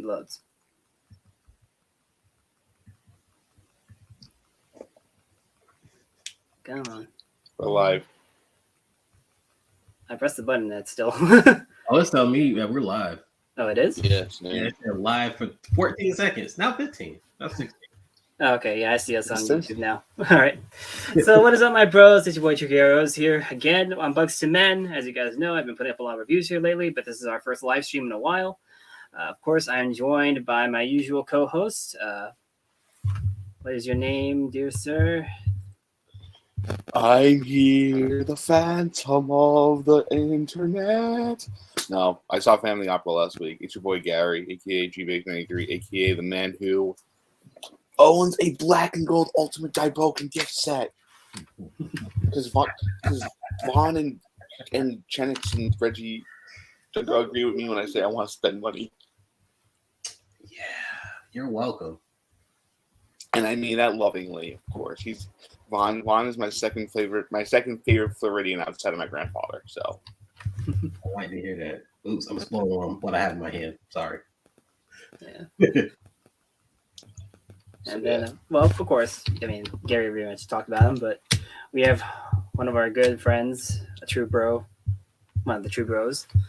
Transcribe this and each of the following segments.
loads. Come on. We're live. I pressed the button. That's still. Oh, it's telling me that we're live. Oh, it is? Yes. Yeah, it's live for 14 seconds. Now 15. Now 16. Okay, yeah, I see us on YouTube now. All right. So what is up, my bros? It's your boy Heroes here again on Bugz2Men. As you guys know, I've been putting up a lot of reviews here lately, but this is our first live stream in a while. Of course, I am joined by my usual co-host. What is your name, dear sir? I'm here, the phantom of the internet. No, I saw Family Opera last week. It's your boy Gary, aka GBake93, aka the man who owns a black and gold Ultimate Daiboken gift set. Because Vaughn and Chenix and Reggie agree with me when I say I want to spend money. Yeah, you're welcome. And I mean that lovingly, of course. Vaughn is my second favorite Floridian outside of my grandfather. So I like to hear that. Oops, I'm spoiling on what I have in my hand. Sorry. Yeah. And then, well, of course, I mean, Gary very much talked about him, but we have one of our good friends, a true bro, one of the true bros. Go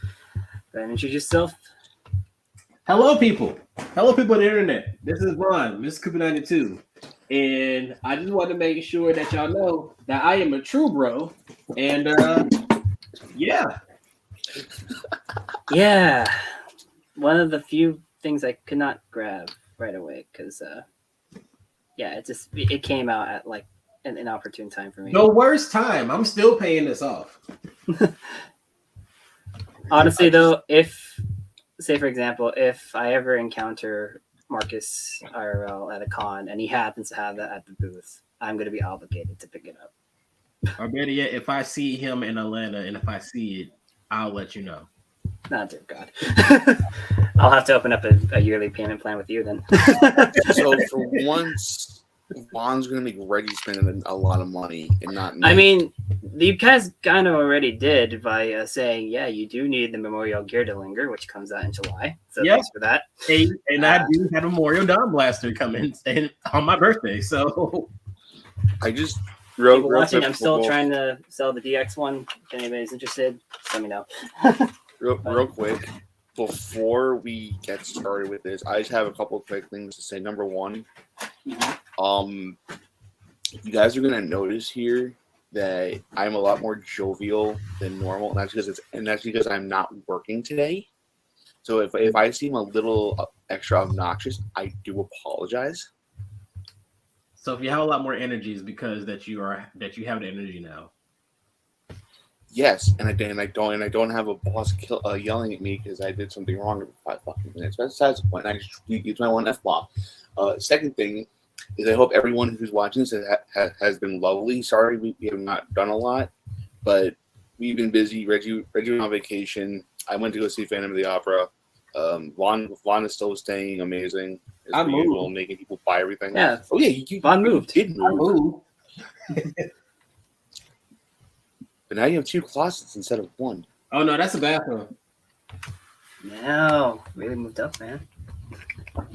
ahead and introduce yourself. Hello, people. Hello, people on the internet. This is Ron, Mr. Cooper92. And I just want to make sure that y'all know that I am a true bro. And, yeah. Yeah. One of the few things I could not grab right away because, yeah, it came out at like an inopportune time for me. The worst time. I'm still paying this off. Honestly, though, say for example, if I ever encounter Marcus IRL at a con and he happens to have that at the booth, I'm going to be obligated to pick it up. Or better yet, if I see him in Atlanta and if I see it, I'll let you know. Oh, dear God. I'll have to open up a yearly payment plan with you then. So for once, Vaughn's going to make Reggie spend a lot of money and not me. I mean, you guys kind of already did by saying, yeah, you do need the Memorial Gear to linger, which comes out in July. So thanks for that. And I do have a Memorial Dawn Blaster coming on my birthday. So I just watching. I'm still trying to sell the DX one. If anybody's interested, let me know. real quick, before we get started with this, I just have a couple of quick things to say. Number one, you guys are gonna notice here that I'm a lot more jovial than normal, and that's because I'm not working today. So if I seem a little extra obnoxious, I do apologize. So if you have a lot more energy, it's because that you have the energy now. Yes, and I don't have a boss yelling at me because I did something wrong in 5 fucking minutes. But besides the point, I just used my one F-bomb. Second thing is I hope everyone who's watching this has been lovely. Sorry we have not done a lot, but we've been busy. Reggie went on vacation. I went to go see Phantom of the Opera. Vaughn is still staying amazing. I moved. Usual, making people buy everything. Yeah. Oh yeah, Vaughn moved. Did move. I moved. But now you have 2 closets instead of 1. Oh no, that's a bathroom. No, really moved up, man.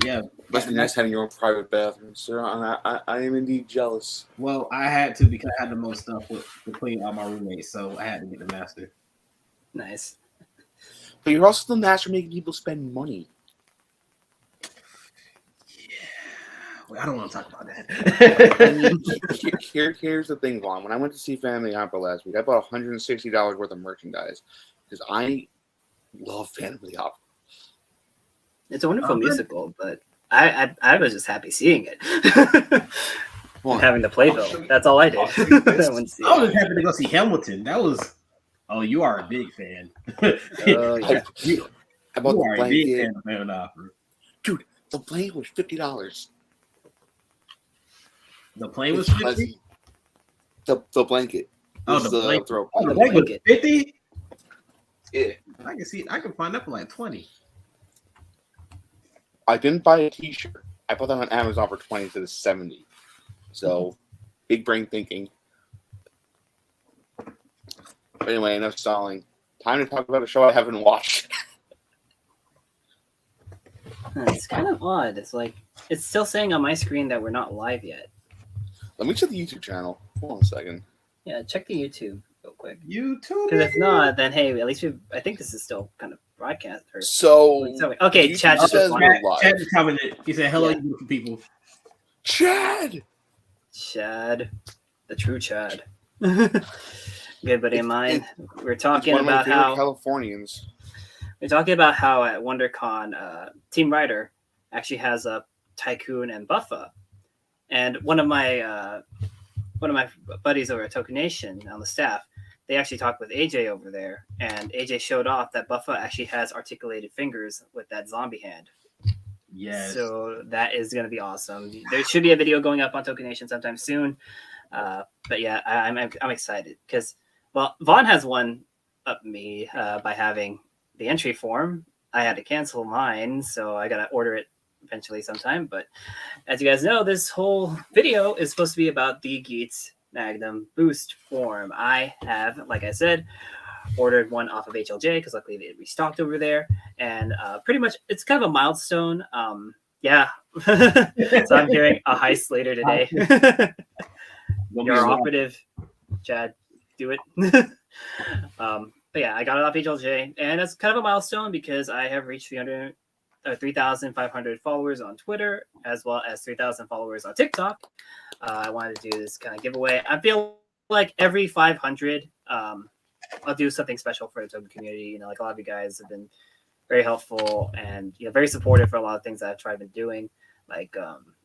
Yeah. Must be nice having your own private bathroom, sir. I am indeed jealous. Well, I had to because I had the most stuff to clean all my roommates, so I had to get the master. Nice. But you're also the master making people spend money. I don't want to talk about that. I mean, here's the thing, Vaughn. When I went to see Family Opera last week, I bought $160 worth of merchandise because I love Family Opera. It's a wonderful musical, but I was just happy seeing it. Having the playbill. That's all I did. I was just happy to go see Hamilton. That was. Oh, you are a big fan. Yeah. I bought the blanket. A big fan of Family Opera. Dude, the blanket was $50. The plane was 50. The blanket. Oh, the blanket. Throw. Oh, the blanket was 50. Yeah, I can see. I can find that for like 20. I didn't buy a T-shirt. I bought that on Amazon for 20 to the 70. So, big brain thinking. But anyway, enough stalling. Time to talk about a show I haven't watched. It's kind of odd. It's like it's still saying on my screen that we're not live yet. Let me check the YouTube channel. Hold on a second. Yeah, check the YouTube real quick. YouTube. Because if not, then hey, at least I think this is still kind of broadcast. So okay, Chad just says responded. we're live. Chad just commented. He said, "Hello, Yeah. you beautiful people." Chad, the true Chad. Good buddy of mine. We're talking one of my about favorite how Californians. we're talking about how at WonderCon, Team Rider actually has a Tycoon and Buffa, and one of my buddies over at Toku Nation on the staff, they actually talked with AJ over there, and AJ showed off that Buffa actually has articulated fingers with that zombie hand. Yes. So that is going to be awesome. There should be a video going up on Toku Nation sometime soon. But yeah, I'm excited because, well, Vaughn has one up me by having the entry form. I had to cancel mine, so I got to order it eventually sometime. But as you guys know, this whole video is supposed to be about the Geats Magnum boost form. I have, like I said, ordered one off of HLJ because luckily they restocked over there, and pretty much it's kind of a milestone. Yeah, so I'm hearing a heist later today. Your operative, Chad, do it. But yeah, I got it off HLJ, and it's kind of a milestone because I have reached 3,500 followers on Twitter, as well as 3,000 followers on TikTok. I wanted to do this kind of giveaway. I feel like every 500, I'll do something special for the Toku community. You know, like a lot of you guys have been very helpful and very supportive for a lot of things that I've tried been doing. Like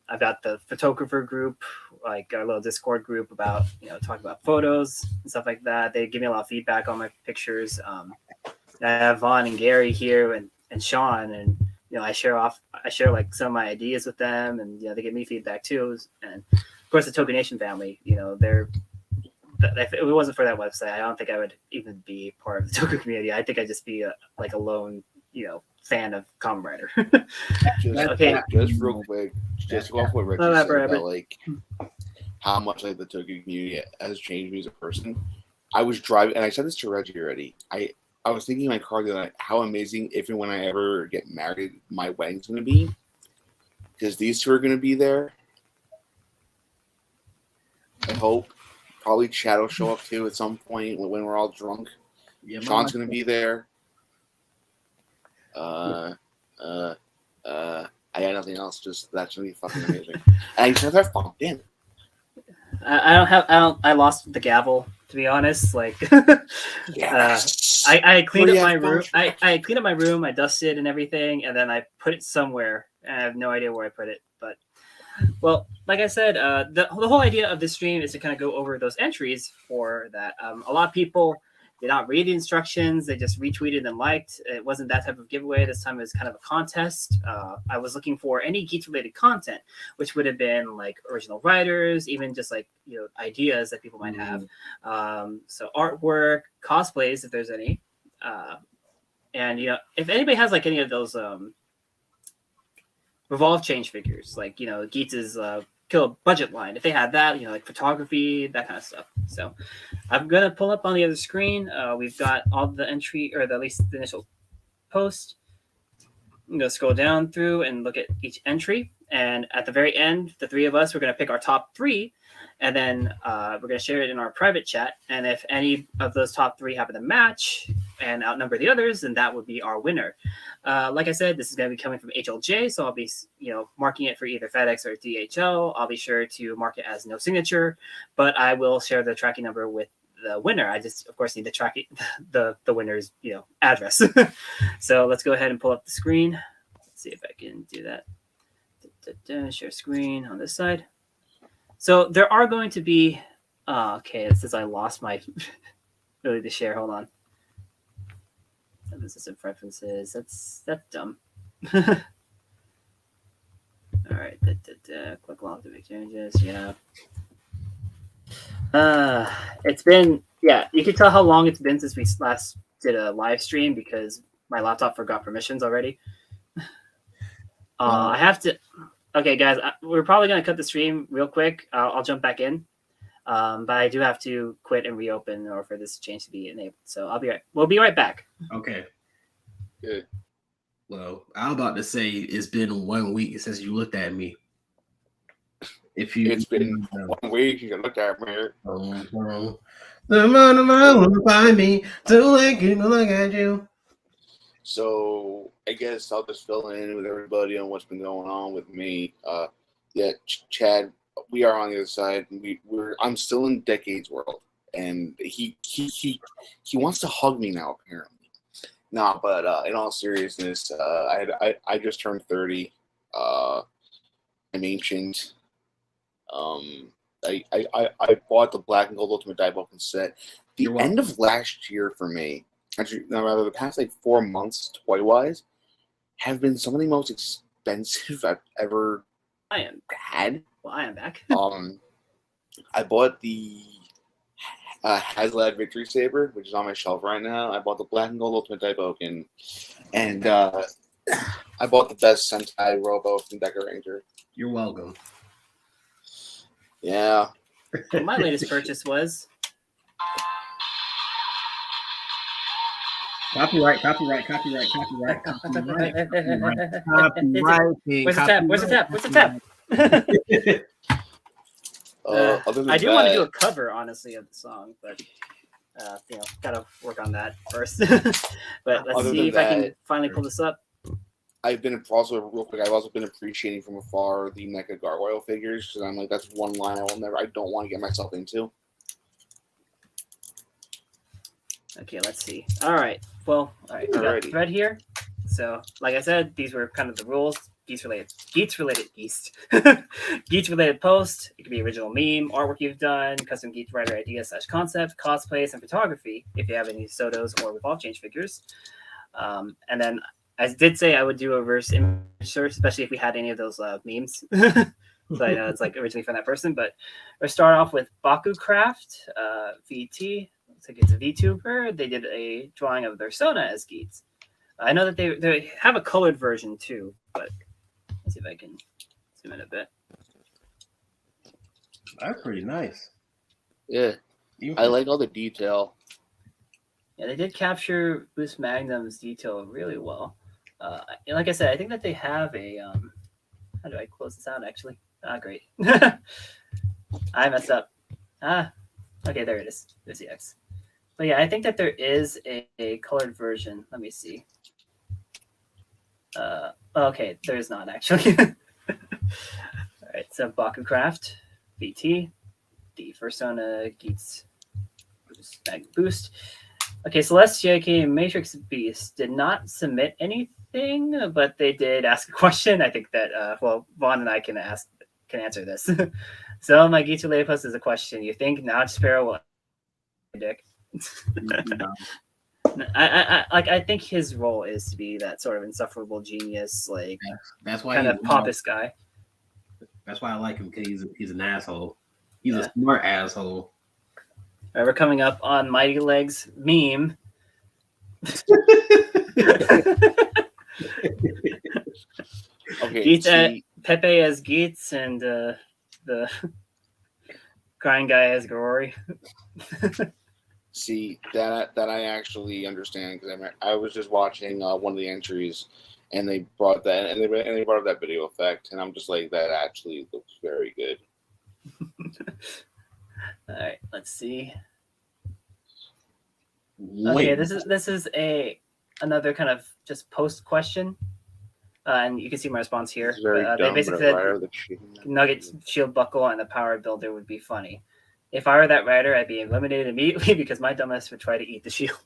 I've got the photographer group, like our little Discord group about talking about photos and stuff like that. They give me a lot of feedback on my pictures. I have Vaughn and Gary here and Sean, and I share like some of my ideas with them, and they give me feedback too. And of course, the Toku Nation family, if it wasn't for that website, I don't think I would even be part of the Toku community. I think I'd just be a lone, fan of Kamen Rider. Just real quick, just go off what Reggie said about like how much like the Toku community has changed me as a person. I was driving, and I said this to Reggie already. I was thinking in my car the other night how amazing if and when I ever get married, my wedding's going to be, because these two are going to be there. I hope. Probably Chad will show up too at some point when we're all drunk. Yeah, Sean's going to be there. I got nothing else. Just that's gonna be fucking amazing. And I just have fun. Damn. I lost the gavel, to be honest. Like, yes. I cleaned up my room. I cleaned up my room. I dusted and everything, and then I put it somewhere. And I have no idea where I put it. But well, like I said, the whole idea of this stream is to kind of go over those entries for that. A lot of people did not read the instructions. They just retweeted and liked. It wasn't that type of giveaway. This time it was kind of a contest. I was looking for any Geats-related content, which would have been like original writers, even just like, ideas that people might have. So artwork, cosplays, if there's any. And, if anybody has like any of those Revolve change figures, like, Geats' Kill budget line, if they had that, like photography, that kind of stuff. So I'm gonna pull up on the other screen. We've got all the entry, or at least the initial post. I'm gonna scroll down through and look at each entry, and at the very end, the three of us, we're gonna pick our top three, and then we're gonna share it in our private chat. And if any of those top three happen to match and outnumber the others, then that would be our winner. Like I said, this is going to be coming from HLJ, so I'll be, marking it for either FedEx or DHL. I'll be sure to mark it as no signature, but I will share the tracking number with the winner. I just, of course, need to track it, the winner's, address. So let's go ahead and pull up the screen. Let's see if I can do that. Share screen on this side. So there are going to be, okay, it says I lost my ability to share. Hold on. Business and preferences. That's dumb. All right. Click along to make changes. Yeah. It's been, you can tell how long it's been since we last did a live stream because my laptop forgot permissions already. I have to. Okay, guys, we're probably gonna cut the stream real quick. I'll jump back in. But I do have to quit and reopen in order for this change to be enabled. So we'll be right back. Okay. Good. Well, I'm about to say it's been 1 week since you looked at me. It's been 1 week. You can look at me. The man will find me to let you look at you. So I guess I'll just fill in with everybody on what's been going on with me. Yeah, Chad, we are on the other side. I'm still in Decades World, and he wants to hug me now apparently. Nah, but in all seriousness, I just turned 30. I'm ancient. I bought the Black and Gold Ultimate Dieboken set. The end of last year for me, actually, no, rather the past like 4 months, toy-wise, have been some of the most expensive I've ever had. Well, I am back. I bought the Haslad Victory Saber, which is on my shelf right now. I bought the Black and Gold Ultimate Dieboken, and I bought the best Sentai Robo from Deca Ranger. You're welcome. Yeah. Well, my latest purchase was Copyright. Where's the tap? I do want to do a cover, honestly, of the song, but gotta work on that first. But let's see if I can finally pull this up. I've also been appreciating from afar the NECA Gargoyle figures because I'm like, that's one line I don't want to get myself into. Okay, let's see. All right. Well, all right. We got the thread here. So, like I said, these were kind of the rules. Geats related post. It could be original meme, artwork you've done, custom Geats writer idea/concept, cosplays, and photography. If you have any Sotos or Revolve Change figures, and then I did say I would do a reverse image search, especially if we had any of those memes. So I know it's like originally from that person. But we'll start off with Baku Craft VT. Looks like it's a VTuber. They did a drawing of their Sona as Geats. I know that they have a colored version too, but let's see if I can zoom in a bit. That's pretty nice. Yeah, I like all the detail. Yeah, they did capture Boost Magnum's detail really well. Like I said, I think that they have a how do I close this out actually? Great. I messed up. Okay, there it is. There's the X. But yeah, I think that there is a colored version. Let me see. Okay, there is not actually. All right, so Baku Craft, VT, the Persona Geats Boost. Okay, Celestia JK Matrix Beast did not submit anything, but they did ask a question. I think that Vaughn and I can answer this. So my Geats related post is a question. You think now Sparrow will dick? I think his role is to be that sort of insufferable genius, like that's why kind of pompous guy. That's why I like him, because he's an asshole. He's a smart asshole. All right, we're coming up on Mighty Legs meme. Okay, Geats Pepe as Geats and the crying guy as Gorori. See, that I actually understand, because I was just watching one of the entries, and they brought that, and they brought up that video effect, and I'm just like, that actually looks very good. All right, let's see. Okay, this is another kind of just post question, and you can see my response here. They basically said Nugget shield buckle and the power builder would be funny. If I were that writer, I'd be eliminated immediately because my dumbass would try to eat the shield.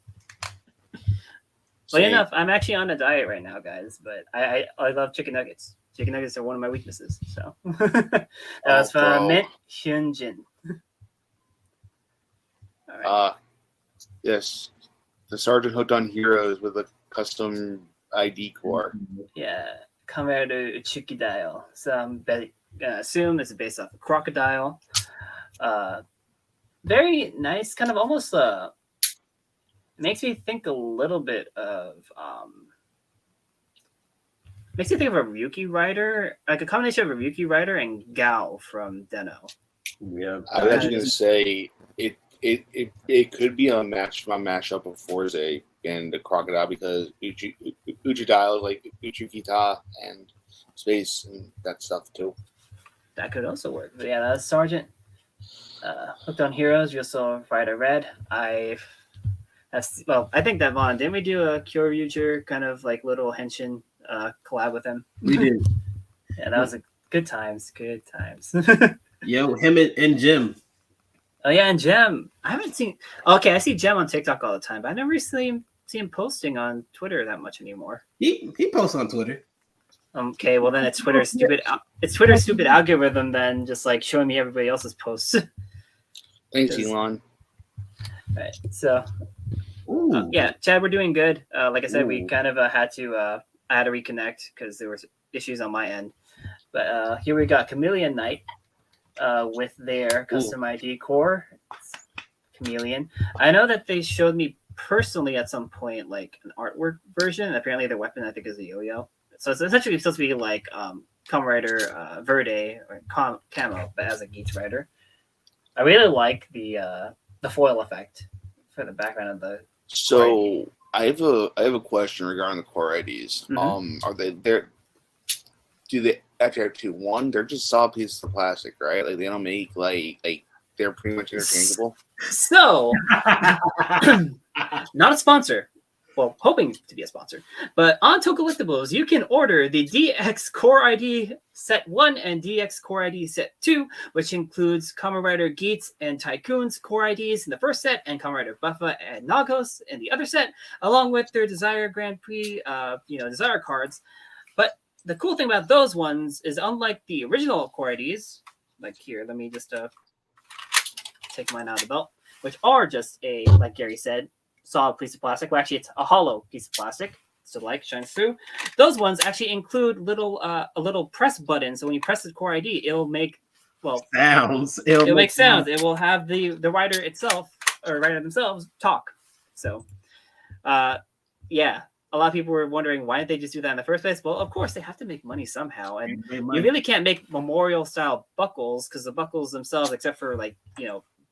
Well, enough. I'm actually on a diet right now, guys, but I love chicken nuggets. Chicken nuggets are one of my weaknesses. So that was from Mint Hyunjin. All right. Yes, the Sergeant hooked on heroes with a custom ID core. Yeah, Kameru Uchukidale. So I'm gonna assume this is based off a crocodile. Very nice, kind of almost makes me think a little bit of makes me think of a Ryuki Rider, like a combination of a Ryuki Rider and Gao from Deno. Yeah, I was actually gonna say it could be a mashup of Forze and the crocodile because Uchidai is like Uchikita and space and that stuff too. That could also work. But yeah, that's Sergeant. Hooked on Heroes. You also Rider Red. I think that Vaughn, didn't we do a Cure Future kind of like little henshin collab with him? We did. Yeah, that was a good times. Good times. Yo, him and Jim. Oh yeah, and Jem. I haven't seen. Okay, I see Jem on TikTok all the time, but I never recently see him posting on Twitter that much anymore. He posts on Twitter. Okay, well then it's Twitter's stupid. It's Twitter's stupid algorithm then, just like showing me everybody else's posts. Thanks, Elon. Right. So, yeah, Chad, we're doing good. Like I said, we kind of had to. I had to reconnect because there was issues on my end. But here we got Chameleon Knight. With their custom ID core. It's Chameleon. I know that they showed me personally at some point like an artwork version. And apparently their weapon I think is a yo-yo. So it's essentially supposed to be like Kamen Rider Verde or Camo, but as a Geats Rider. I really like the foil effect for the background of the. So I have a question regarding the core IDs. Mm-hmm. Are they there? Do they actually have two? One, they're just solid pieces of plastic, right? Like they don't make like they're pretty much interchangeable. So, not a sponsor. Well, hoping to be a sponsor. But on Tokullectibles, you can order the DX Core ID Set 1 and DX Core ID Set 2, which includes Kamen Rider Geats and Tycoon's Core IDs in the first set, and Kamen Rider Buffa and Nagos in the other set, along with their Desire Grand Prix, Desire cards. But the cool thing about those ones is, unlike the original core IDs, like here, let me just take mine out of the belt, which are just like Gary said, solid piece of plastic. Well, actually, it's a hollow piece of plastic. So like shines through. Those ones actually include a little press button. So when you press the core ID, it'll make sounds. It'll make sounds. It will have the rider itself or rider themselves talk. So, yeah. A lot of people were wondering why didn't they just do that in the first place? Well, of course, they have to make money somehow. And you really can't make memorial-style buckles because the buckles themselves, except for,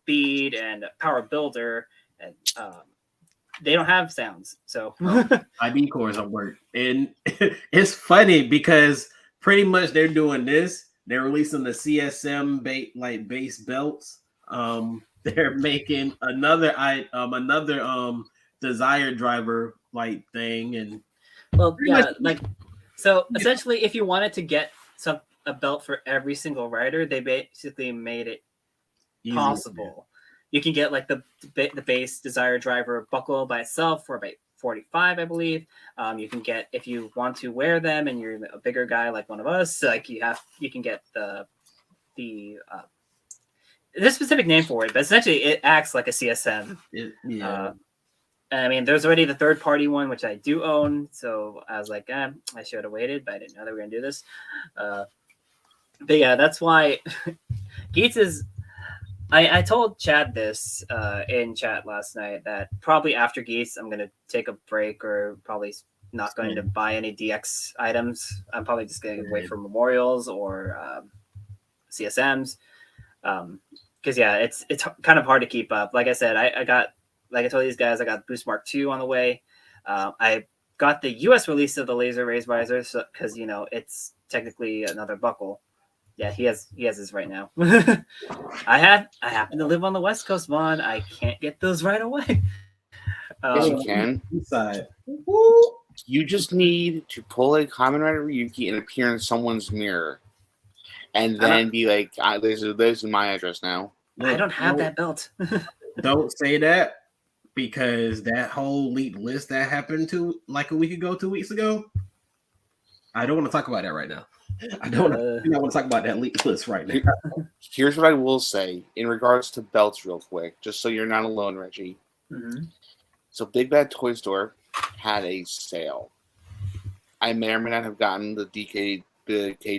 bead and power builder, and they don't have sounds. So IB cores don't work. And it's funny because pretty much they're doing this. They're releasing the CSM base belts. They're making another Desire driver thing, and so essentially if you wanted to get a belt for every single rider, they basically made it possible. You can get the base Desire driver buckle by itself for about $45, I believe. You can get, if you want to wear them and you're a bigger guy like one of us, you can get there's a specific name for it, but essentially it acts like a CSM. I mean, there's already the third-party one, which I do own. So I was like, I should have waited, but I didn't know they were going to do this. But yeah, that's why Geats is... I told Chad this in chat last night, that probably after Geats, I'm going to take a break or probably not going to buy any DX items. I'm probably just going to wait for memorials or CSMs. Because, yeah, it's kind of hard to keep up. Like I said, I got... Like I told these guys, I got Boost Mark II on the way. I got the U.S. release of the Laser Raise Visor because, it's technically another buckle. Yeah, he has his right now. I happen to live on the West Coast, Vaughn. I can't get those right away. Yes, you can. You just need to pull a Kamen Rider Ryuki and appear in someone's mirror. And then be like, this is my address now. I don't have that belt. Don't say that. Because that whole leaked list that happened to a week ago, 2 weeks ago, I don't want to talk about that right now. I don't want to talk about that leaked list right now. Here's what I will say in regards to belts, real quick, just so you're not alone, Reggie. Mm-hmm. So, Big Bad Toy Store had a sale. I may or may not have gotten the K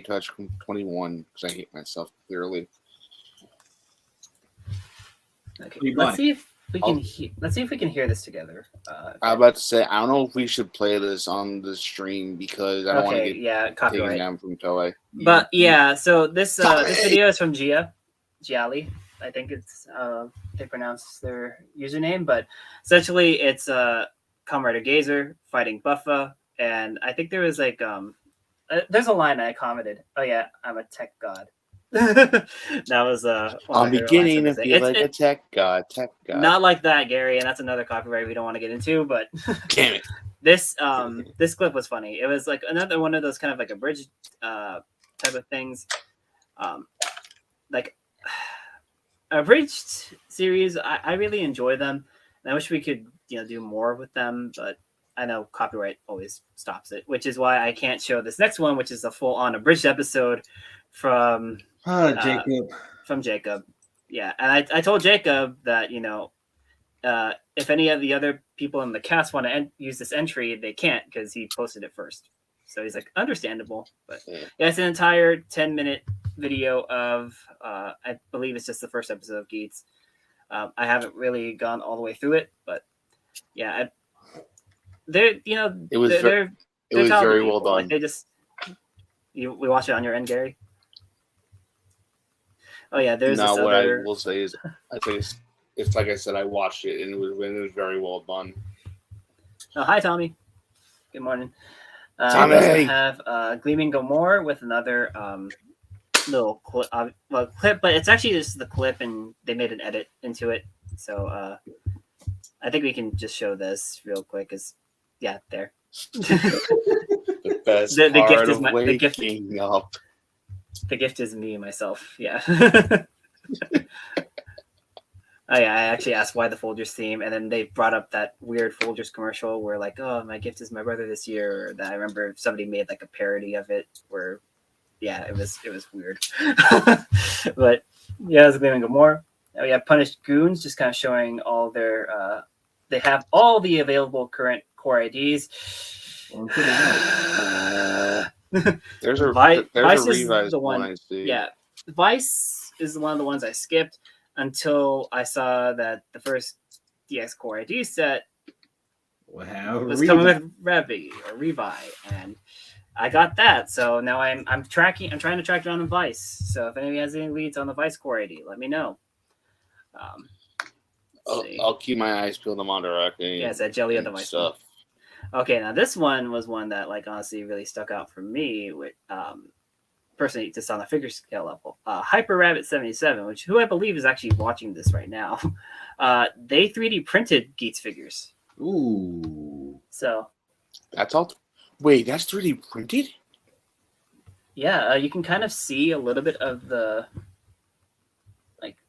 Touch 21 because I hate myself clearly. Okay, let's see if we can hear this together. I'm about to say, I don't know if we should play this on the stream because I don't want to get taken down from Toei. But yeah, so this video is from Giali. I think it's they pronounce their username, but essentially it's Comrade Gazer fighting Buffa, and I think there was like there's a line I commented. Oh yeah, I'm a tech god. That was I'm beginning to feel like a tech god. Not like that, Gary, and that's another copyright we don't want to get into. But damn it, this clip was funny. It was like another one of those kind of like abridged type of things, like abridged series. I really enjoy them, and I wish we could do more with them, but I know copyright always stops it, which is why I can't show this next one, which is a full-on abridged episode from Jacob. Yeah, and I told Jacob that if any of the other people in the cast want to use this entry, they can't because he posted it first. So he's like, understandable. But yeah, it's an entire 10-minute video of I believe it's just the first episode of Geats. I haven't really gone all the way through it, but yeah, it was very well done. Like they just we watch it on your end, Gary. Oh yeah, there's no. What I will say is, I think it's like I said, I watched it and it was very well done. Oh, hi Tommy. Good morning. Tommy. We also have Gleaming Gomorrah with another little clip, but it's actually just the clip, and they made an edit into it. So I think we can just show this real quick. There. The best the part gift is of waking up. The gift is me, myself. Yeah. Oh yeah, I actually asked why the Folgers theme, and then they brought up that weird Folgers commercial where like, oh, my gift is my brother this year. That I remember somebody made like a parody of it where, yeah, it was weird. But yeah, it's Gleaming Gomorrah. We have Punished Goons, just kind of showing all their. They have all the available current core IDs. There's a Vice revised one I see. Yeah, Vice is one of the ones I skipped until I saw that the first DX Core ID set was coming with Revi, and I got that. So now I'm trying to track down on Vice. So if anybody has any leads on the Vice Core ID, let me know. I'll keep my eyes peeled on Monterey. Yeah, it's that Jelly of the Vice stuff. Okay, now this one was one that like honestly really stuck out for me with personally just on the figure scale level. Hyper Rabbit 77, who I believe is actually watching this right now. They 3D printed Geats figures. Ooh. So that's all. Wait, that's 3D printed? Yeah, you can kind of see a little bit of the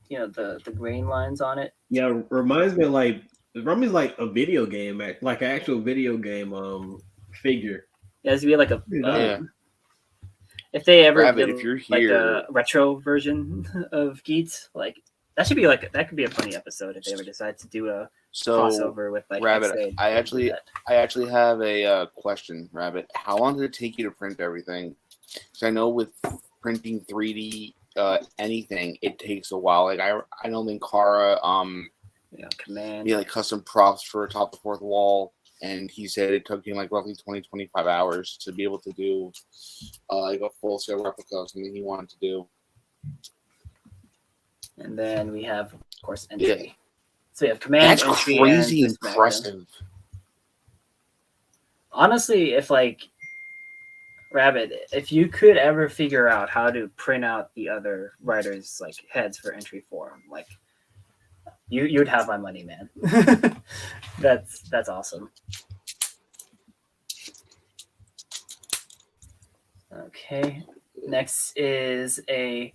the grain lines on it. Yeah, reminds me like a video game, like an actual video game figure. Yeah, this would be like a if they ever Rabbit, did if you're like here, a retro version of Geats, like that should be that could be a funny episode if they ever decide to do a crossover with like Rabbit. X-Aid. I actually have a question, Rabbit. How long did it take you to print everything? Because I know with printing 3D anything, it takes a while. Like I know Linkara Kamen. like custom props for top to fourth wall, and he said it took him like roughly 20-25 hours to be able to do like a full scale replica of something he wanted to do. And then we have, of course, entry. Yeah. So we have Command. That's entry, crazy and impressive. Magnum. Honestly, if like Rabbit, if you could ever figure out how to print out the other writers' like heads for entry form, like you'd have my money, man. That's awesome. Okay, next is a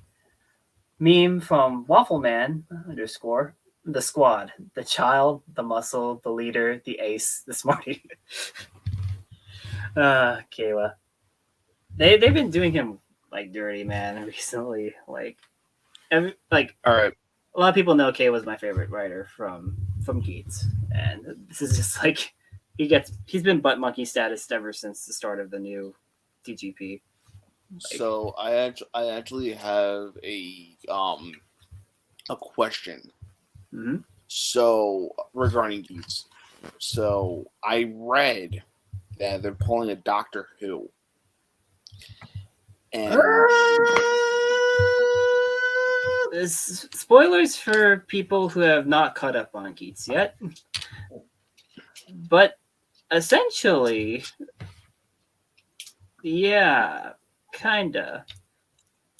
meme from Waffleman _ the squad, the child, the muscle, the leader, the ace, the smarty. Kayla. They've been doing him like dirty, man, recently. All right. A lot of people know Kay was my favorite writer from Geats, and this is just like he's been butt monkey status ever since the start of the new DGP. So I actually have a question. Mm-hmm. So regarding Geats, so I read that they're pulling a Doctor Who. And spoilers for people who have not caught up on Geats yet. But essentially, yeah, kinda.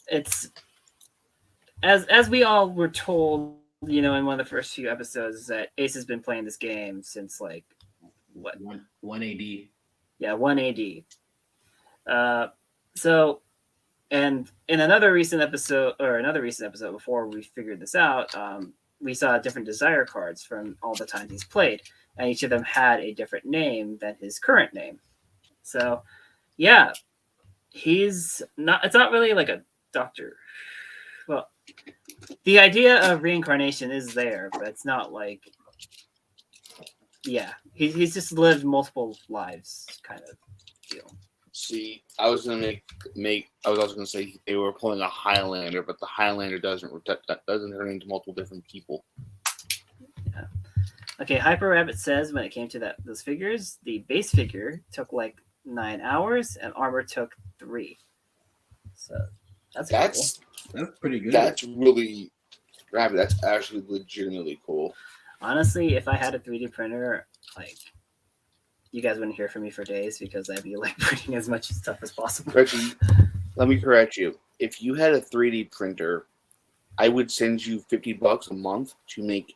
It's as we all were told, you know, in one of the first few episodes, that Ace has been playing this game since like what? One AD. Yeah, 1 AD. So, and in another recent episode before we figured this out, we saw different desire cards from all the times he's played, and each of them had a different name than his current name. So, yeah, he's not. It's not really like a doctor. Well, the idea of reincarnation is there, but it's not like. Yeah, he's just lived multiple lives, kind of deal. See, I was gonna I was also gonna say they were pulling a Highlander, but the Highlander doesn't turn into multiple different people. Yeah. Okay, Hyper Rabbit says when it came to those figures, the base figure took like 9 hours, and armor took 3. So that's pretty good. That's really Rabbit. That's actually legitimately cool. Honestly, if I had a 3D printer, like, you guys wouldn't hear from me for days because I'd be like printing as much stuff as possible. Reggie, let me correct you. If you had a 3D printer, I would send you $50 a month to make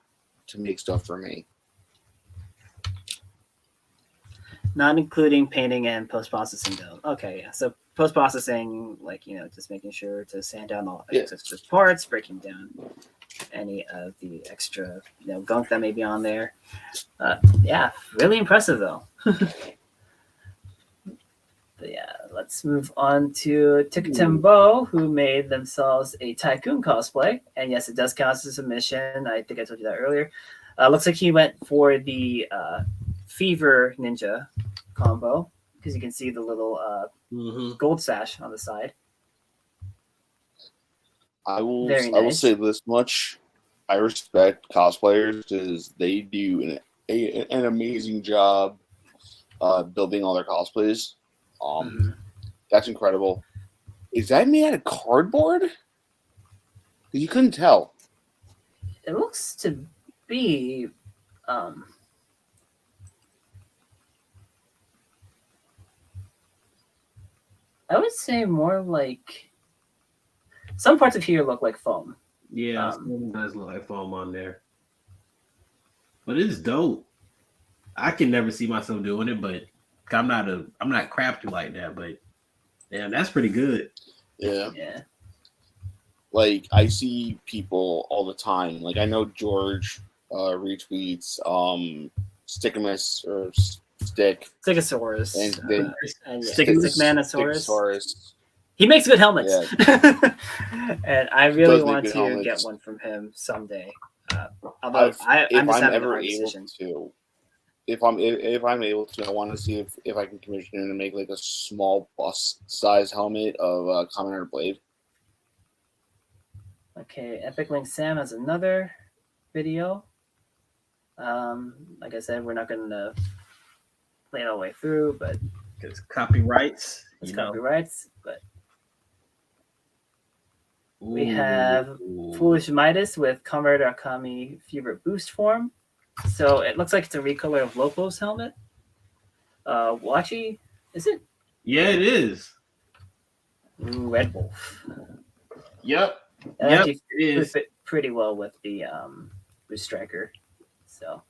stuff for me. Not including painting and post-processing though. Okay, yeah. So post-processing, like, you know, just making sure to sand down all extra parts, breaking down any of the extra, you know, gunk that may be on there. Yeah, really impressive though. But yeah, let's move on to Toku, who made themselves a Tycoon cosplay. And yes, it does count as a submission. I think I told you that earlier. Looks like he went for the Fever Ninja combo, because you can see the little gold sash on the side. I will say this much: I respect cosplayers because they do an amazing job building all their cosplays. That's incredible. Is that made out of cardboard? You couldn't tell. It looks to be. I would say more like some parts of here look like foam. Yeah, it does look like foam on there. But it's dope. I can never see myself doing it, but I'm not crafty like that. But damn, that's pretty good. Yeah. Yeah. Like, I see people all the time. Like, I know George retweets Stickamus or Stickosaurus and Stickmanosaurus. He makes good helmets. Yeah. And I really want to get one from him someday. Although I'm ever able to. If I'm able to, I want to see if I can commission him to make like a small bust size helmet of Kamen Blade. Okay, Epic Link Sam has another video. Like I said, we're not going to play it all the way through, but it's copyrights. But we have Foolish Midas with Comrade Akami Fever Boost form. So it looks like it's a recolor of Lopo's helmet. Wachi, is it? Yeah, it is. Red Wolf. Yep. It is. Fit pretty well with the Boost Striker. So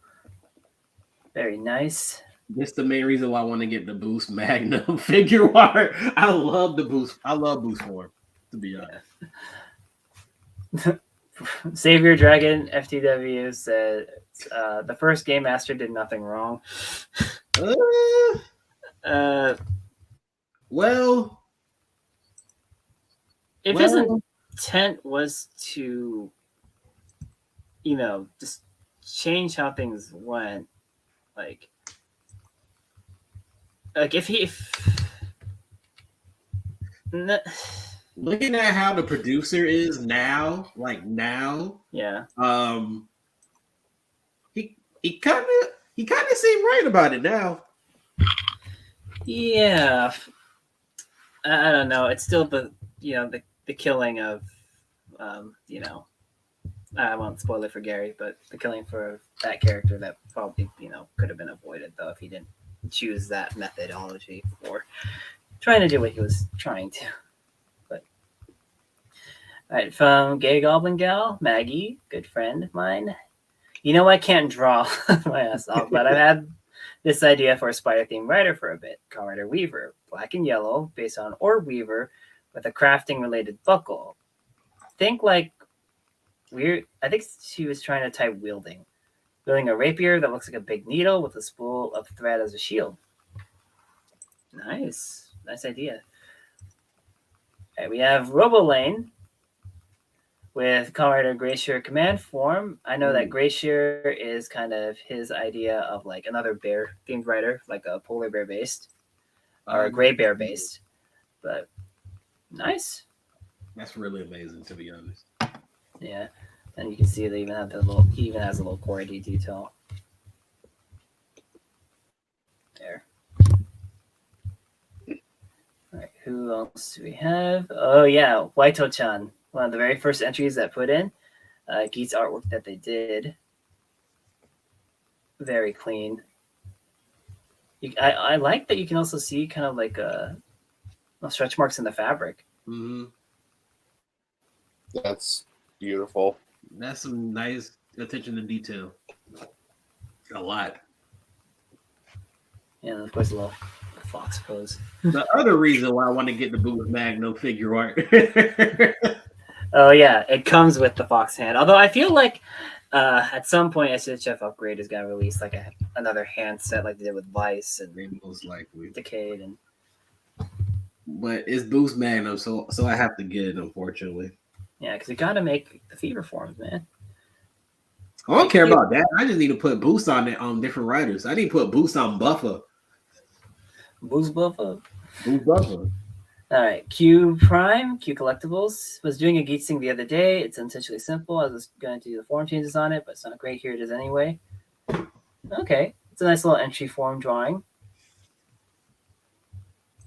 very nice. This is the main reason why I want to get the Boost Magnum figure art. I love the Boost. I love Boost form, to be honest. Savior Dragon FTW said the first Game Master did nothing wrong. Well, if his intent was to, you know, just change how things went, like looking at how the producer is now, yeah, he kind of seemed right about it now. Yeah, I don't know. It's still the killing of, you know, I won't spoil it for Gary, but the killing for that character that probably, you know, could have been avoided though if he didn't choose that methodology for trying to do what he was trying to. But all right, from Gay Goblin Gal, Maggie, good friend of mine. You know I can't draw my ass off, but I've had this idea for a spider-themed writer for a bit. Kamen Rider Weaver, black and yellow, based on Orb Weaver, with a crafting-related buckle. Think like weird. I think she was trying to type wielding a rapier that looks like a big needle with a spool of thread as a shield. Nice idea. All right, we have Robolane with Kamen Rider Glacier command form. I know that Glacier is kind of his idea of like another bear themed writer, like a polar bear based or a gray bear based. But nice. That's really amazing, to be honest. Yeah. And you can see they even have he even has a little core ID detail. There. All right, who else do we have? Oh yeah, Waito-chan. One of the very first entries that put in Geats artwork that they did. Very clean. I like that you can also see kind of like stretch marks in the fabric. Mm-hmm. That's beautiful. That's some nice attention to detail. A lot. Yeah, and of course a little fox pose. The other reason why I want to get the Bugz Magnum figure art. Oh yeah, it comes with the fox hand. Although I feel like at some point SHF Upgrade is gonna release like another hand set like they did with Vice and most likely Decade and. But it's Bugz Magnum, so I have to get it, unfortunately. Yeah, because you got to make the fever forms, man. I don't care about that. I just need to put boost on it on different writers. I need to put boost on Buffer. Boost Buffer. Boost Buffer. All right, Q Collectibles was doing a Geats thing the other day. It's intentionally simple. I was going to do the form changes on it, but it's not great. Here it is anyway. Okay, it's a nice little entry form drawing.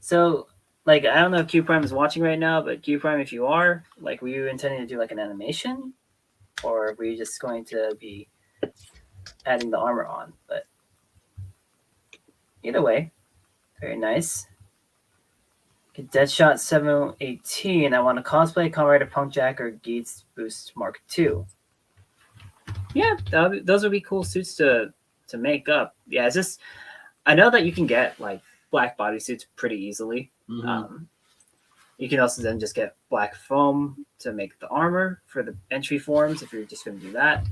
So, like, I don't know if Q Prime is watching right now, but Q Prime, if you are, like, were you intending to do like an animation, or were you just going to be adding the armor on? But either way, very nice. Deadshot 718. I want to cosplay Kamen Rider Punkjack or Geats Boost Mark II. Yeah, those would be cool suits to make up. Yeah, it's just I know that you can get like black bodysuits pretty easily. Mm-hmm. You can also then just get black foam to make the armor for the entry forms if you're just going to do that.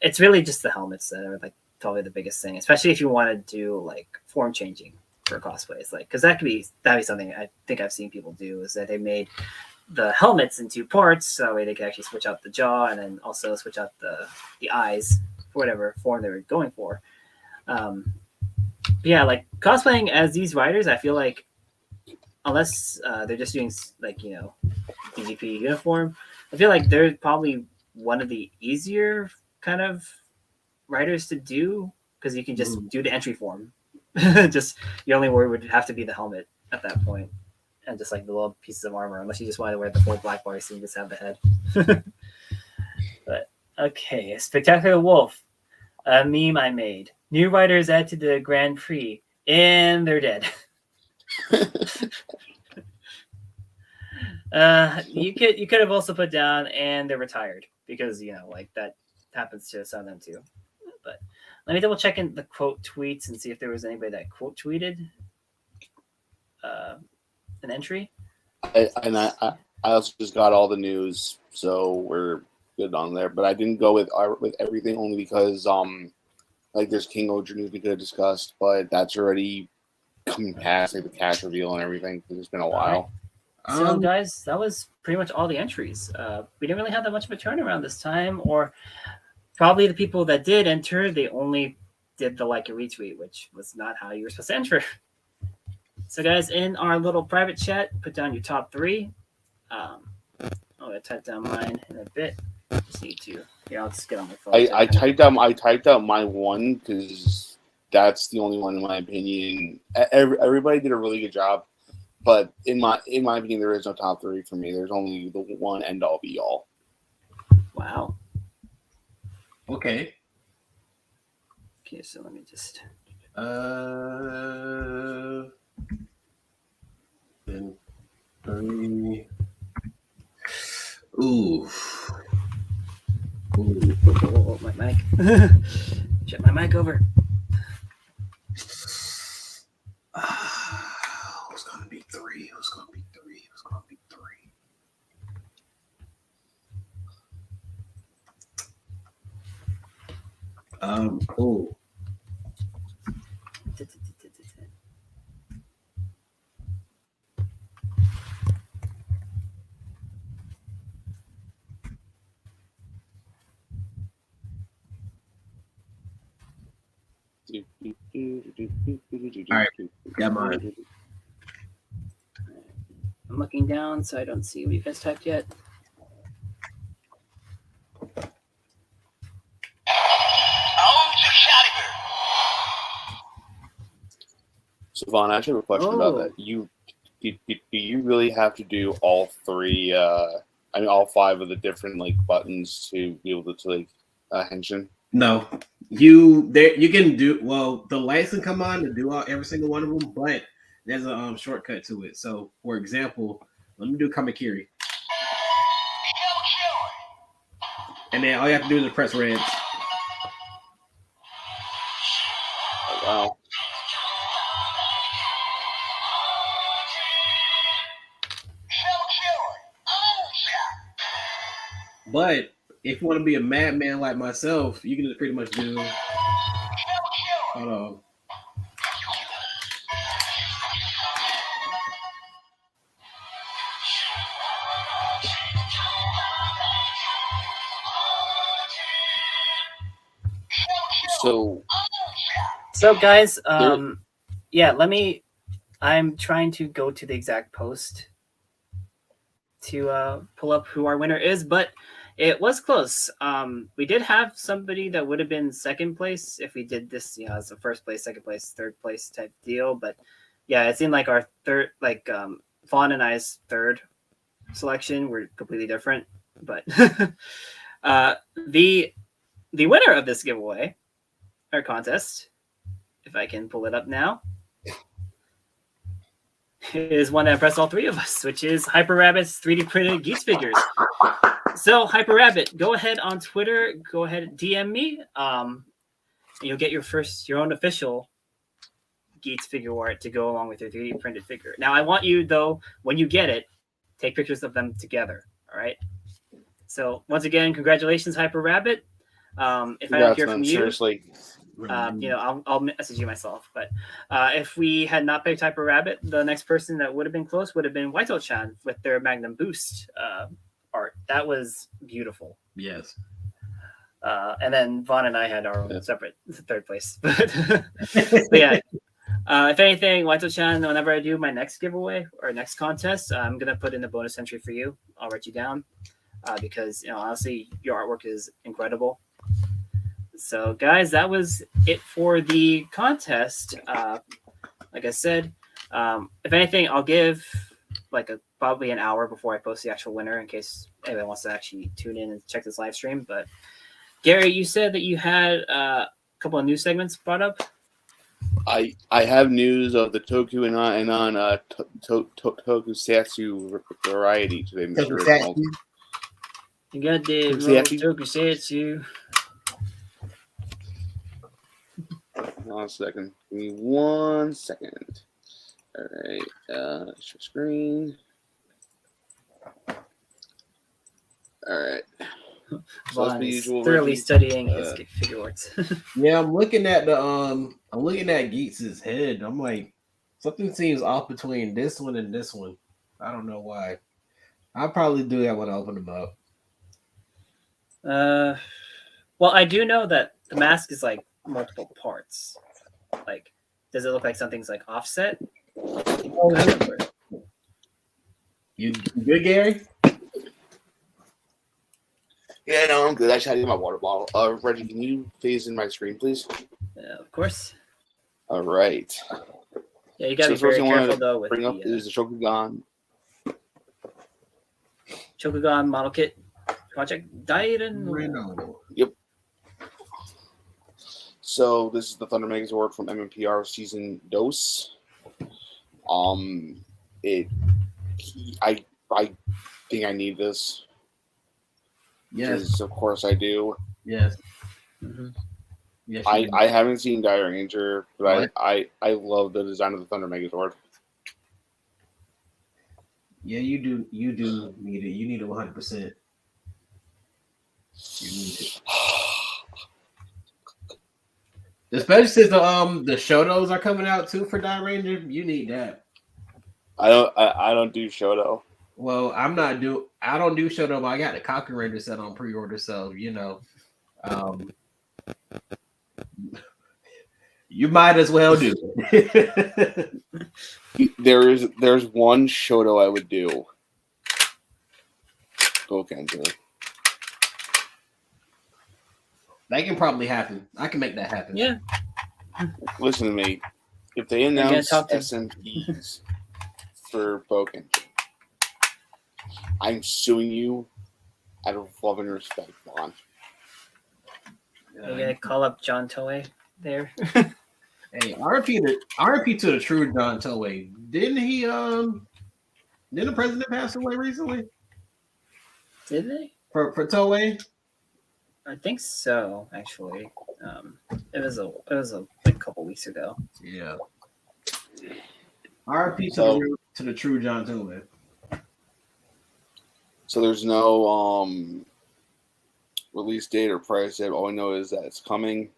It's really just the helmets that are like probably the biggest thing, especially if you want to do like form changing for cosplays, like because that'd be something I think I've seen people do is that they made the helmets in two parts so that way they could actually switch out the jaw and then also switch out the eyes for whatever form they were going for. Yeah, like cosplaying as these writers, I feel like unless they're just doing like DGP uniform, I feel like they're probably one of the easier kind of writers to do because you can just do the entry form. Just your only worry would have to be the helmet at that point, and just like the little pieces of armor, unless you just want to wear the full black body so you just have the head. But okay, Spectacular Wolf, a meme I made. New writers add to the Grand Prix, and they're dead. You could have also put down and they're retired because like that happens to some of them too. But let me double check in the quote tweets and see if there was anybody that quote tweeted an entry. I also just got all the news, so we're good on there. But I didn't go with everything only because like there's King Oger news we could have discussed, but that's already coming past like the cash reveal and everything because it's been a while. So guys, that was pretty much all the entries. We didn't really have that much of a turnaround this time, or probably the people that did enter, they only did the like and retweet, which was not how you were supposed to enter. So guys, in our little private chat, put down your top three. I'm gonna type down mine in a bit. Just need to. Yeah, I'll just get on my phone. I typed out my one because that's the only one in my opinion. Everybody did a really good job, but in my opinion, there is no top three for me. There's only the one end all be all. Wow. Okay. Okay, so let me just. Then 3. Ooh. Oh, my mic. Shut my mic over. Who's gonna be 3? Who's gonna be 3? Who's gonna be 3? Oh. All right, got mine. I'm looking down, so I don't see what you guys typed yet. So Vaughn, I actually have a question about that. Do you really have to do all 3? All 5 of the different like buttons to be able to like henshin? No, you can do the lights can come on to do every single one of them, but there's a shortcut to it. So, for example, let me do Kamakiri, and then all you have to do is press red. Oh, wow. But if you want to be a madman like myself, you can just pretty much do. Hold on. So guys, yeah, I'm trying to go to the exact post to pull up who our winner is, but it was close. We did have somebody that would have been second place if we did this, as a first place, second place, third place type deal. But yeah, it seemed like our third, Fawn and I's third selection were completely different. But the winner of this giveaway or contest, if I can pull it up now, is one that impressed all 3 of us, which is Hyper Rabbit's 3D printed Geats figures. So Hyper Rabbit, go ahead on Twitter, go ahead DM me. You'll get your own official Geats figure art to go along with your 3D printed figure. Now I want you though, when you get it, take pictures of them together. All right. So once again, congratulations, Hyper Rabbit. If I don't hear from you, seriously. I'll message you myself. But if we had not picked Hyper Rabbit, the next person that would have been close would have been Waito-chan with their Magnum Boost art. That was beautiful. Yes. And then Vaughn and I had our own separate third place. But yeah, if anything, Waito-chan, whenever I do my next giveaway or next contest, I'm going to put in a bonus entry for you. I'll write you down because, honestly, your artwork is incredible. So, guys, that was it for the contest. Like I said, if anything, I'll give probably an hour before I post the actual winner in case anyone wants to actually tune in and check this live stream. But Gary, you said that you had a couple of news segments brought up. I have news of the Toku and on Tokusatsu variety today. You got the Tokusatsu. 1 second. Give me 1 second. All right. Share screen. All right. So that's the usual. Thoroughly studying his Figuarts. Yeah, I'm looking at Geats' head. I'm like, something seems off between this one and this one. I don't know why. I'll probably do that when I open them up. Well, I do know that the mask is like multiple parts. Like, does it look like something's like offset? You good, Gary? Yeah, no, I'm good. I just had to get my water bottle. Reggie, can you phase in my screen, please? Of course. All right. Yeah, you gotta be very careful though. With bring up is the Shokugan. Shokugan model kit project Dairen. Yep. So this is the Thunder Megazord from MMPR Season Dos. I think I need this. Yes, of course I do. yes. Mm-hmm. Yes, I haven't seen Dire Ranger, but What? I love the design of the Thunder Megazord. Yeah, you do. You do need it. You need it 100%. You need it, especially since the Shotos are coming out too for Die Ranger. You need that. I don't do Shoto. Well, I don't do Shoto, but I got the Kaku Ranger set on pre-order, so you know, you might as well do it. There's one Shoto I would do. Bokenji. That can probably happen. I can make that happen. Yeah. Listen to me. If they announce SMPs for Bokenji, I'm suing you out of love and respect, Vaughn. You gotta call up John Toei there. Hey, RP to the true John Toei. Didn't the president pass away recently? Did they? For Toei? I think so, actually. It was a couple weeks ago. Yeah. RP to the true John Toei. So there's no release date or price yet. All I know is that it's coming.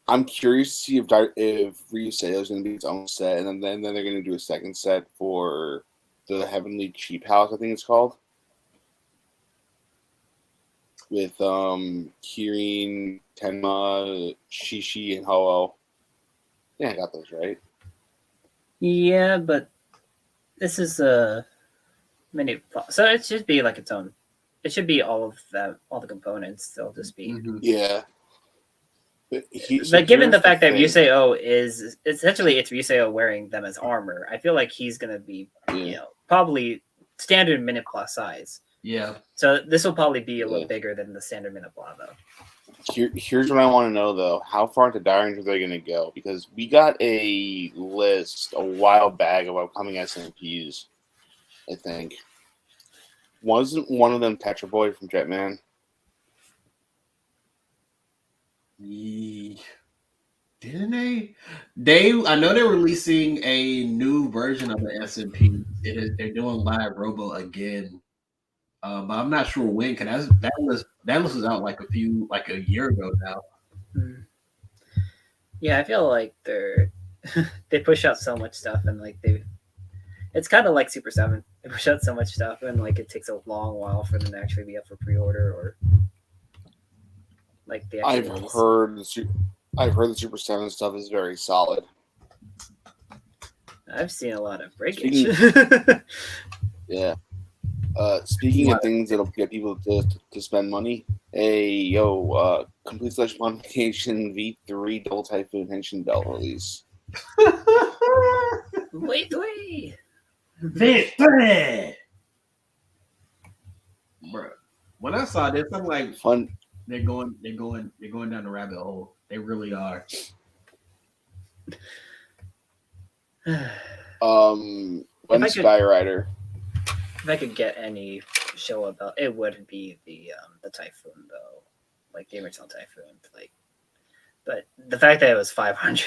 I'm curious to see if Ryusei is going to be its own set, and then they're going to do a second set for the Heavenly Cheap House, I think it's called, with Kirin, Tenma, Shishi, and Ho-Oh. Yeah, I got those right. Yeah, but this is a mini, so it should be like its own. It should be all of that, all the components. They'll just be Yeah. But given the fact that Ryusei is essentially it's Ryusei wearing them as armor, I feel like he's gonna be probably standard minute plus size. Yeah. So this will probably be a little bigger than the standard minute blah though. Here's what I want to know though: how far into Dire Ranger are they gonna go? Because we got a list a while back of upcoming SMPs. I think wasn't one of them Tetra Boy from Jetman. Didn't they? I know they're releasing a new version of the SMP. They're doing live Robo again, but I'm not sure when. Cause that list was out like a year ago now. Yeah, I feel like they push out so much stuff and like it's kind of like Super 7. They push out so much stuff and like it takes a long while for them to actually be up for pre-order or. Like I've heard the Super 7 stuff is very solid. I've seen a lot of breakage. Yeah. Speaking of things that'll get people to spend money, Complete Selection Modification V3 Double Typhoon Henshin Belt release. Wait. V3! Bro, when I saw this, I'm like, fun. They're going down the rabbit hole. They really are. Skyrider. If I could get any show about it, would be the Typhoon though, like the original Typhoon. Like, but the fact that it was 500,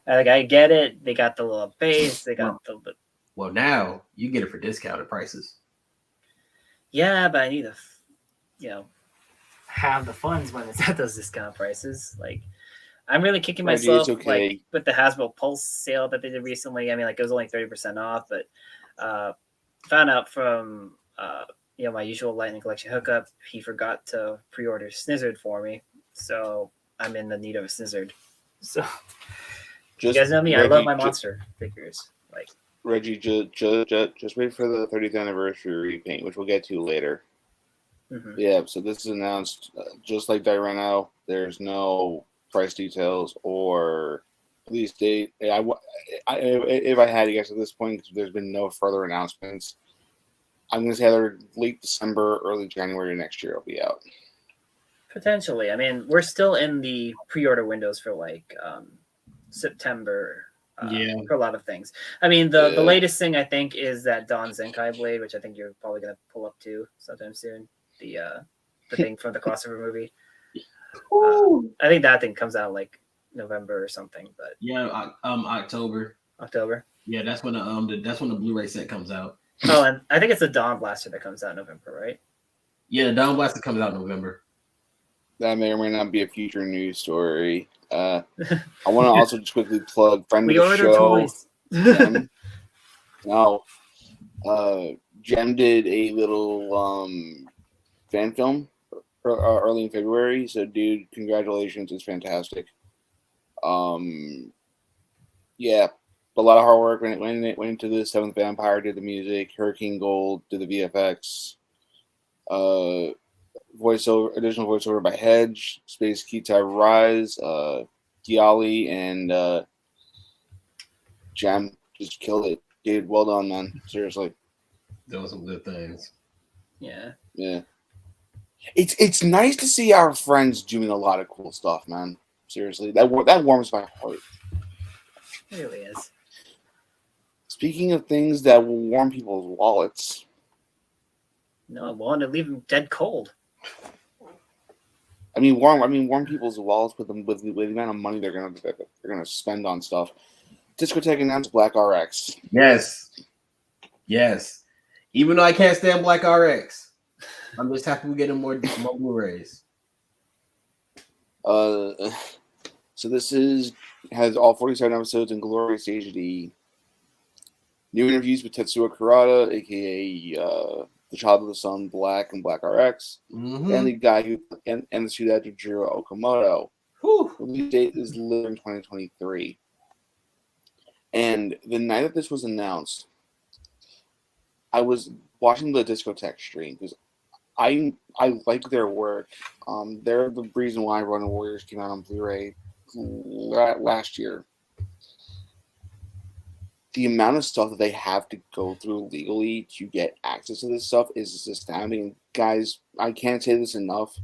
like I get it. They got the little base. They got Well, now you get it for discounted prices. Yeah, but I need to, have the funds when it's at those discount prices. Like, I'm really kicking myself like with the Hasbro Pulse sale that they did recently. I mean, like it was only 30% off, but found out from my usual Lightning Collection hookup, he forgot to pre-order Snizzard for me, so I'm in the need of a Snizzard. So you guys know me, Reggie, I love my monster figures. Like Reggie, just wait for the 30th anniversary repaint, which we'll get to later. Mm-hmm. Yeah, so this is announced just like Direno. There's no price details or release date. If I had to guess at this point, because there's been no further announcements, I'm going to say either late December, early January next year it'll be out. Potentially. I mean, we're still in the pre-order windows for like September. For a lot of things. I mean, the latest thing I think is that Dawn Zenkai Blade, which I think you're probably gonna pull up to sometime soon. The thing from the crossover movie. I think that thing comes out like November or something. But October. October. Yeah, that's when the Blu-ray set comes out. Oh, and I think it's the Dawn Blaster that comes out in November, right? Yeah, the Dawn Blaster comes out in November. That may or may not be a future news story. I want to also just quickly plug friend of the show. Gem. No, Gem did a little fan film early in February. So, dude, congratulations! It's fantastic. Yeah, a lot of hard work went into this. Seventh Vampire did the music. Hurricane Gold did the VFX. Additional voiceover by Hedge, Space Kitai Rise, Diali, and Jam just killed it. Dude, well done, man. Seriously. Doing some good things. Yeah. Yeah. It's nice to see our friends doing a lot of cool stuff, man. Seriously. That warms my heart. It really is. Speaking of things that will warm people's wallets. No, it won't. It'll leave them dead cold. I mean, warm people's wallets with the amount of money they're gonna spend on stuff. Discotheque announced Black RX. Yes. Even though I can't stand Black RX, I'm just happy we're getting more Blu-rays. So this has all 47 episodes in glorious HD. New interviews with Tetsuya Kurata, aka the Child of the Sun, Black and Black RX, and the guy who and the suit actor Jiro Okamoto. Release date is later in 2023. And the night that this was announced, I was watching the Discotheque stream because I like their work. They're the reason why Running Warriors came out on Blu-ray last year. The amount of stuff that they have to go through legally to get access to this stuff is astounding. Guys, I can't say this enough.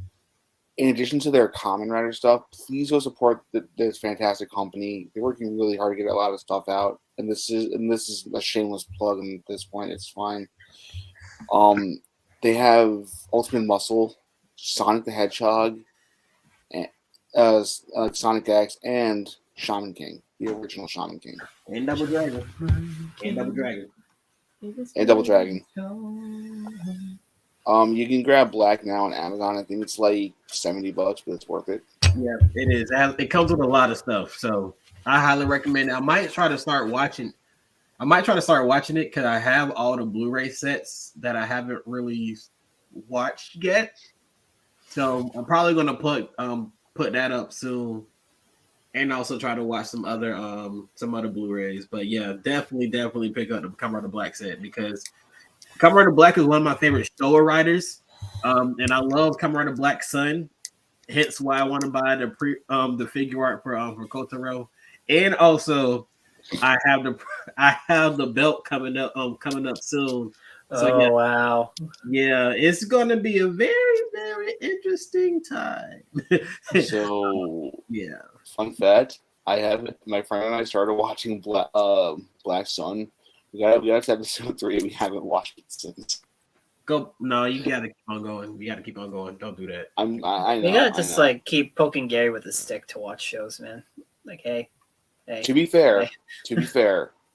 In addition to their Kamen Rider stuff, please go support this fantastic company. They're working really hard to get a lot of stuff out, and this is a shameless plug. And at this point, it's fine. They have Ultimate Muscle, Sonic the Hedgehog, and Sonic X, and Shaman King, the original Shaman King, and Double Dragon, You can grab Black now on Amazon. I think it's like $70, but it's worth it. Yeah, it is. It comes with a lot of stuff, so I highly recommend it. I might try to start watching it because I have all the Blu-ray sets that I haven't really watched yet. So I'm probably gonna put that up soon, and also try to watch some other Blu-rays. But yeah, definitely pick up the Kamen Rider Black set because Kamen Rider Black is one of my favorite Showa riders, and I love Kamen Rider Black Sun. Hence why I want to buy the Figuart for Kotaro, and also I have the belt coming up soon. So, wow! Yeah, it's gonna be a very very interesting time. So yeah, fun fact: my friend and I started watching Black Sun. We got to episode 3. We haven't watched it since. No, you gotta keep on going. You gotta keep on going. Don't do that. I know. You gotta just like keep poking Gary with a stick to watch shows, man. Like, hey. To be fair,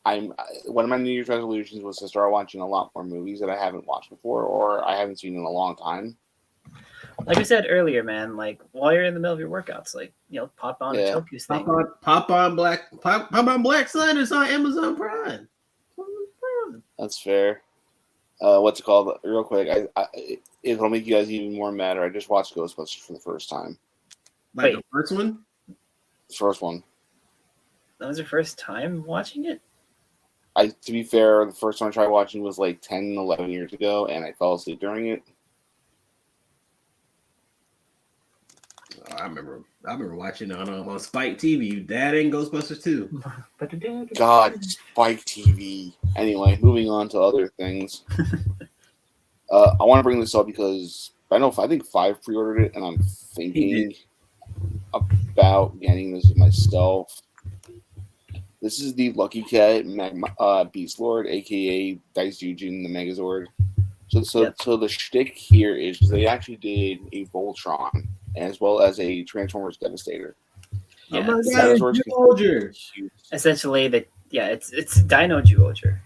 one of my New Year's resolutions was to start watching a lot more movies that I haven't watched before or I haven't seen in a long time. Like we said earlier, man, like while you're in the middle of your workouts, like, you know, pop on a Toku's thing. Pop on Black Sun. It's on Amazon Prime. That's fair. What's it called? Real quick, it'll make you guys even more mad. I just watched Ghostbusters for the first time. Like the first one? The first one. That was your first time watching it? To be fair, the first time I tried watching was like 10, 11 years ago, and I fell asleep during it. I remember watching it on Spike TV. That ain't Ghostbusters 2. God, Spike TV. Anyway, moving on to other things. I want to bring this up because I think 5 pre-ordered it, and I'm thinking about getting this myself. This is the Lucky Cat Beast Lord, aka Dice Eugene, the Megazord. So the shtick here is they actually did a Voltron as well as a Transformers Devastator. Yeah, essentially, it's Dino Duoger.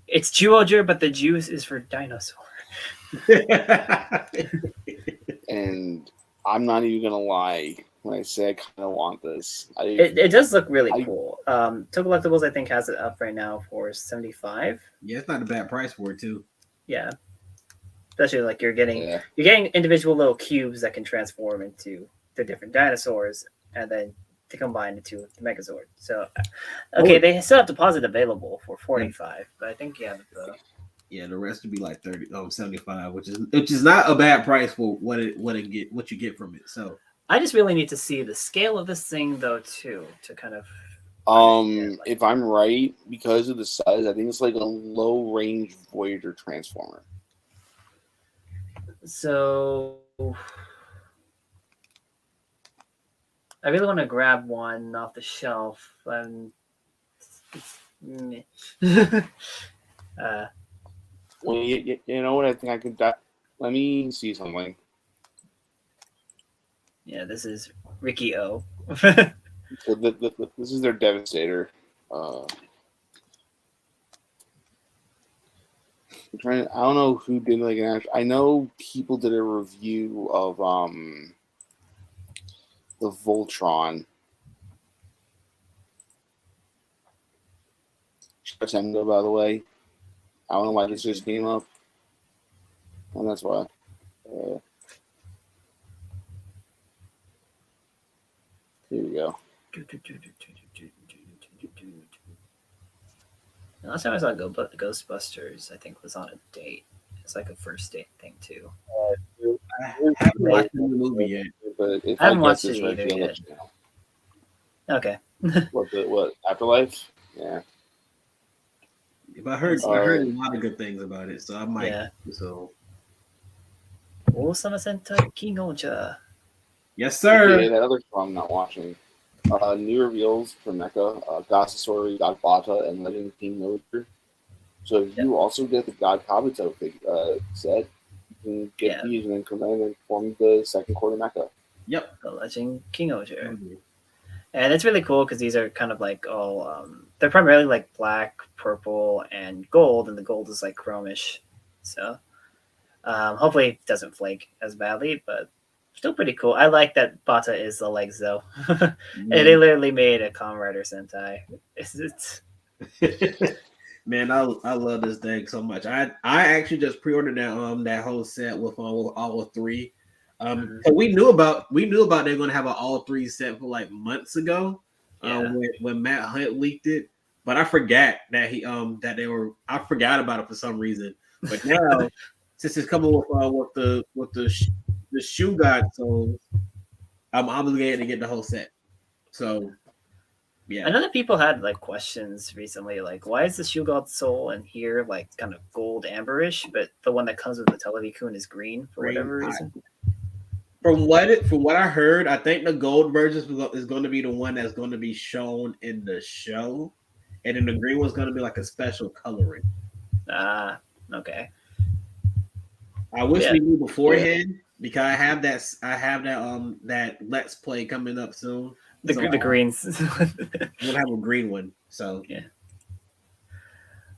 It's Duoger, but the juice is for dinosaur. And I'm not even gonna lie when I say I kind of want this. It does look really cool. Tokullectibles, I think, has it up right now for $75. Yeah, it's not a bad price for it too. Yeah, especially like you're getting individual little cubes that can transform into the different dinosaurs, and then to combine into the Megazord. So, okay, they still have deposit available for $45, but I think the rest would be like 75, which is not a bad price for what you get from it. So I just really need to see the scale of this thing though too, to kind of if I'm right, because of the size, I think it's like a low range Voyager transformer. So I really want to grab one off the shelf. Well, you know what? I think I could. Let me see something. Yeah, this is Ricky O. So this is their Devastator. I'm trying. I don't know who did like an. I know people did a review of the Voltron. September, by the way. I don't know why this just came up. And that's why. Here we go. Last time I saw Ghostbusters, I think, was on a date. It's like a first date thing too. I haven't watched the movie yet. But if I haven't watched it either yet. Okay. What Afterlife? Yeah. I heard a lot of good things about it, so I might. Yeah. So. Osama Sentai King Oja. Yes, sir. Yeah, that other song I'm not watching. New reveals for Mecha, Gossasori, God Bata, and Legend King Noder. So if you also get the God Kabuto set, you can get these and then come in and form the second quarter Mecha. Yep, the Legend King Oja. Mm-hmm. And it's really cool because these are kind of like all, they're primarily like black, purple, and gold, and the gold is like chromish. So hopefully it doesn't flake as badly, but still pretty cool. I like that Bata is the legs though. And they literally made a Kamen Rider Sentai. It's Man, I love this thing so much. I actually just pre-ordered that whole set with all three. We knew about they were going to have an all three set for like months ago. When Matt Hunt leaked it, but I forgot that I forgot about it for some reason. But now since it's coming with the Shoe God, so I'm obligated to get the whole set. So yeah, I know that people had like questions recently, like why is the Shoe God soul in here like kind of gold amberish, but the one that comes with the Televikun is green for whatever reason. From what I heard, I think the gold version is going to be the one that's going to be shown in the show, and then the green one's going to be like a special coloring. Okay. I wish we knew beforehand because I have that Let's Play coming up soon. The greens. We'll have a green one. So yeah.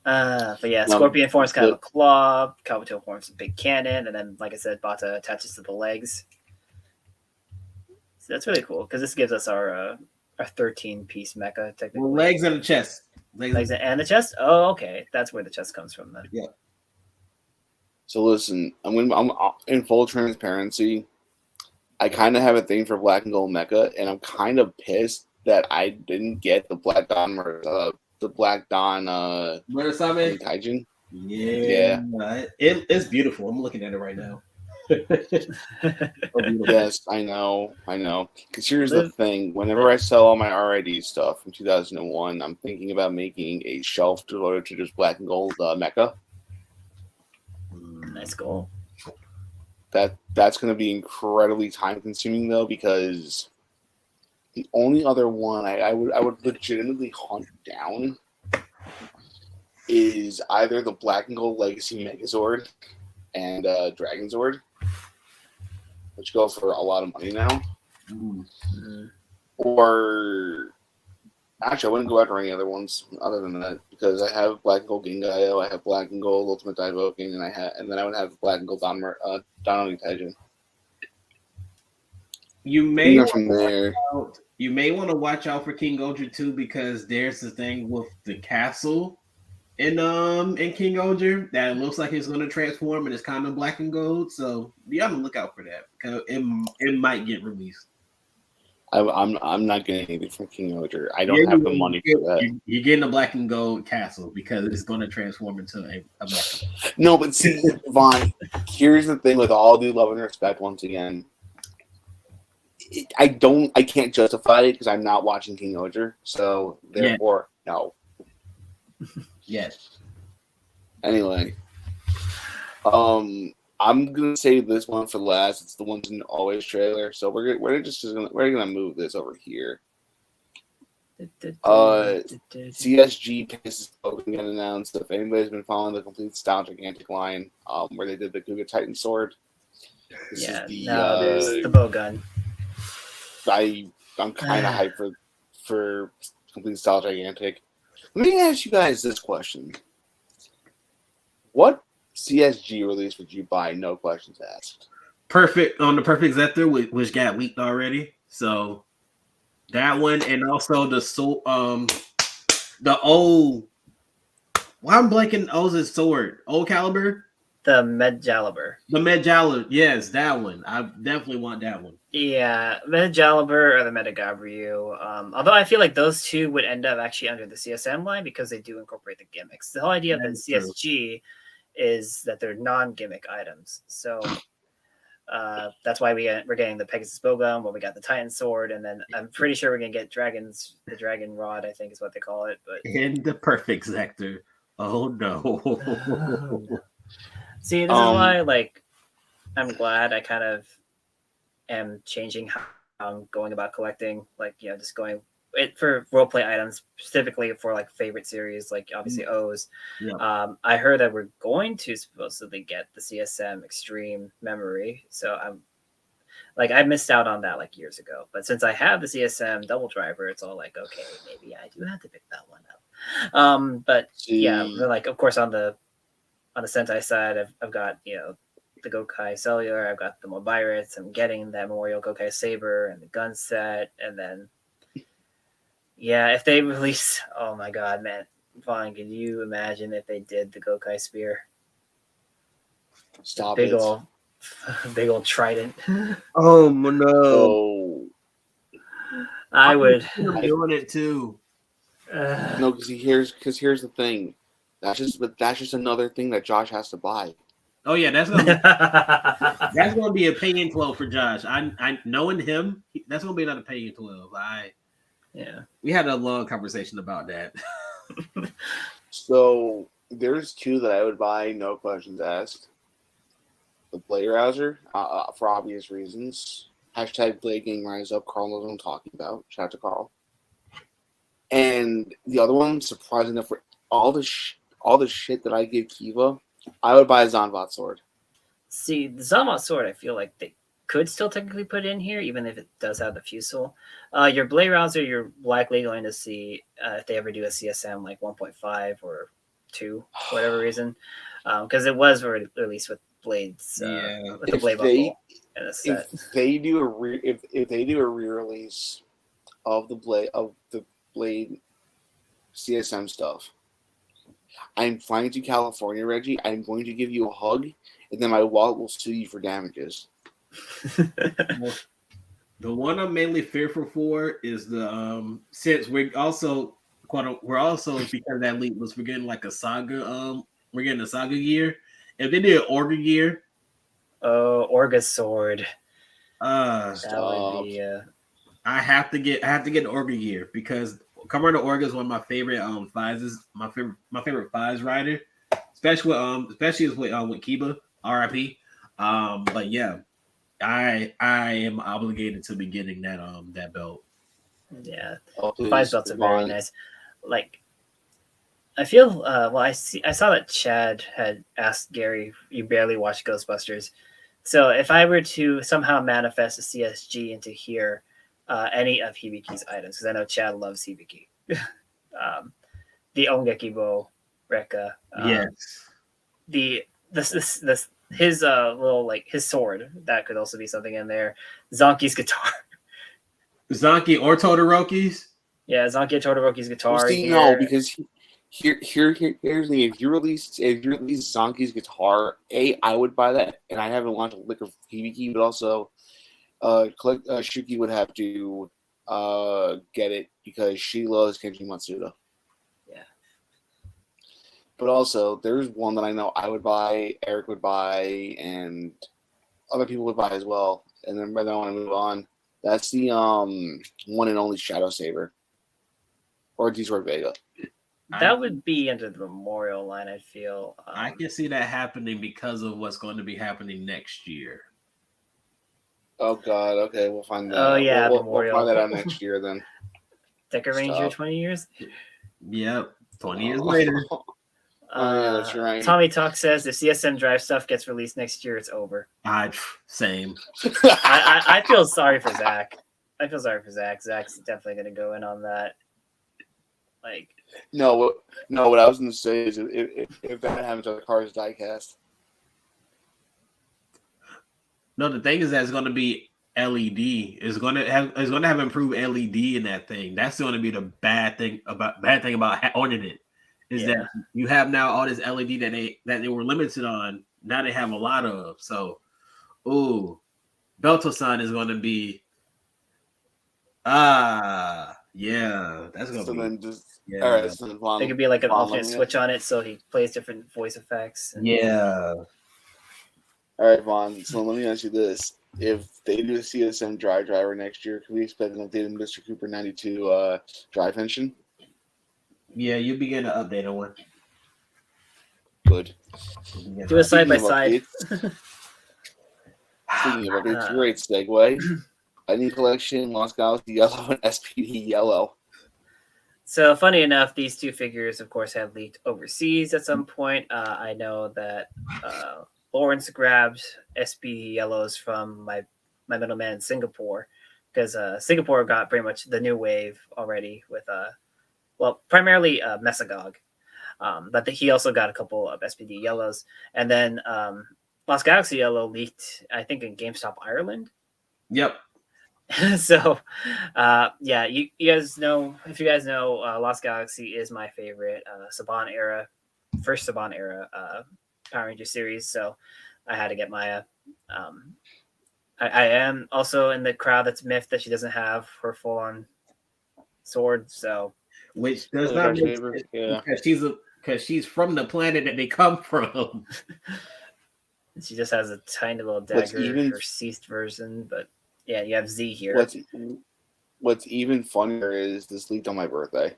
But yeah, Scorpion forms kind of a claw, Kabuto forms a big cannon, and then like I said, Bata attaches to the legs. So that's really cool because this gives us our 13-piece mecha technically. Well, legs and the chest. Legs and the chest? Oh, okay. That's where the chest comes from then. Yeah. So listen, I'm in full transparency. I kind of have a thing for Black and Gold Mecha, and I'm kind of pissed that I didn't get the Black Dawn Murasame Kaijin. Yeah. It's beautiful. I'm looking at it right now. Yes, I know. Because here's the thing: whenever I sell all my RID stuff from 2001, I'm thinking about making a shelf devoted to just Black and Gold Mecha. Nice goal. That's going to be incredibly time consuming though, because the only other one I would legitimately hunt down is either the Black and Gold Legacy Megazord and Dragon Zord, which go for a lot of money now. Mm-hmm. Or actually, I wouldn't go after any other ones other than that, because I have Black and Gold Gingayo, I have Black and Gold Ultimate Daivoking, and then I would have Black and Gold Dono Taijin. You may from there. You may want to watch out for King Ultra too, because there's the thing with the castle in King Ultra that it looks like it's going to transform and it's kind of black and gold. So be on the lookout for that, because it might get released. I'm not getting anything from King Ultra. I don't have the money for that. You're getting a black and gold castle because it's going to transform into a black and gold. No, but see, Vaughn, here's the thing with all due love and respect once again. I can't justify it because I'm not watching King Ultra, so therefore, no. Yes. Anyway, I'm gonna save this one for last. It's the ones in the Always trailer, so we're gonna move this over here. CSG Pegasus Token got announced. If anybody's been following the complete Style Gigantic line, where they did the Kuga Titan Sword, there's the bow gun. I'm kind of hyped for complete Style Gigantic. Let me ask you guys this question: what CSG release would you buy? No questions asked. Perfect on the Perfect Zephyr, which got leaked already. So that one, and also the old. Why I'm blanking Oz's sword? Old Caliber. The Medjaliber. The Medjaliber, yes, that one. I definitely want that one. Yeah, Medjaliber or the Metagabrio. Although I feel like those two would end up actually under the CSM line because they do incorporate the gimmicks. The whole idea of the CSG is that they're non-gimmick items. So that's why we're getting the Pegasus Bowgun, where we got the Titan Sword, and then I'm pretty sure we're going to get the Dragon Rod, I think is what they call it. But in the Perfect Zector. Oh, no. See, this is why, like, I'm glad I kind of am changing how I'm going about collecting, like, just going for roleplay items, specifically for like favorite series, like obviously O's. Yeah. I heard that we're going to supposedly get the CSM Extreme Memory, so I missed out on that like years ago. But since I have the CSM Double Driver, it's all like, okay, maybe I do have to pick that one up. But yeah, like of course on the Sentai side, I've got the Gokai Cellular, I've got the Mobiritz, I'm getting that Memorial Gokai Saber and the gun set, and then if they release, oh my god, man, Vaughn, can you imagine if they did the Gokai Spear? Stop big old trident. Oh no! I would. I'm doing it too. No, because here's the thing. That's just another thing that Josh has to buy. Oh yeah, that's gonna be a pay-in 12 for Josh. I knowing him, that's gonna be another pay-in 12. We had a long conversation about that. So there's two that I would buy, no questions asked. The Blade Rouser, for obvious reasons. # Blade Gang Rise Up. Carl knows what I'm talking about. Shout out to Carl. And the other one, surprising enough, for all the shit that I give Kiva, I would buy a Zanvat sword. See, the Zanvat sword, I feel like they could still technically put in here, even if it does have the Fusel. Your Blade Rouser, you're likely going to see if they ever do a CSM like 1.5 or 2, for whatever reason, because it was released with blades. With the blade buckle in a set. If they do a re-release of the blade CSM stuff, I'm flying to California, Reggie. I'm going to give you a hug, and then my wallet will sue you for damages. The one I'm mainly fearful for is the since we're also because that leak was we're getting like a saga we're getting a saga gear. If they did Orga gear, Orga sword. That would be. I have to get an Orga gear because Commander Orga is one of my favorite Fizes. My favorite Fiz rider, especially with Kiba. RIP. But yeah, I am obligated to be getting that belt. Yeah, Oh, please, 5 belts are very Vaughn. nice. Like, I feel well. I saw that Chad had asked Gary, "You barely watch Ghostbusters." So if I were to somehow manifest a CSG into here, any of Hibiki's items, because I know Chad loves Hibiki, the Ongekibo Rekka, Yes. this his little like his sword, that could also be something in there. Zonki's guitar, Zanki or Todoroki's. yeah, Zonki Todoroki's guitar. Well, see, here. no, because here's the thing. If you release Zonki's guitar, I would buy that, and I haven't launched a lick of Hibiki, but also, Shuki would have to get it because she loves Kenji Matsuda. Yeah. But also, there's one that I know I would buy, Eric would buy, and other people would buy as well. And then by then I want to move on. That's the one and only Shadow Saber. Or Detroit Vega. That would be under the Memorial line, I feel. I can see that happening because of what's going to be happening next year. Oh God, okay, we'll find that. Oh yeah, we'll Memorial. find that out next year then. Decker Ranger, 20 years. Yep, 20 years later. Yeah, that's right. Tommy Talk says the CSM Drive stuff gets released next year. It's over. Same. I feel sorry for Zach. I feel sorry for Zach. Zach's definitely going to go in on that. Like, no, what I was going to say is if that happens to the Cars diecast. No, the thing is that it's going to be LED. It's going to have improved LED in that thing. That's going to be the bad thing about owning it. Is that you have now all this LED that they were limited on. Now they have a lot of. So, Belto-san is going to be. Yeah, that's going to be. Then just yeah. all right. So Vaughn, it could be like an alternate switch on it, so he plays different voice effects. Yeah. All right, Vaughn. So let me ask you this: if they do a CSM driver next year, can we expect an updated Mr. Cooper 92 drive engine? Yeah, you begin to update on one. Good. Do a side by side. Speaking of updates, great segue. Any collection, Lost Galaxy Yellow and SPD Yellow. So funny enough, these two figures, of course, have leaked overseas at some point. I know that Lawrence grabbed SPD Yellows from my middleman in Singapore, because Singapore got pretty much the new wave already with primarily Mesagog, but he also got a couple of SPD Yellows, and then Lost Galaxy Yellow leaked, I think, in GameStop Ireland. Yep. So, you guys know, if you guys know, Lost Galaxy is my favorite first Saban era Power Ranger series. So I had to get Maya. I am also in the crowd that's miffed that she doesn't have her full on sword. So, which does not make sense because she's from the planet that they come from. She just has a tiny little dagger, her ceased version, but. Yeah, you have Z here. What's even funnier is this leaked on my birthday.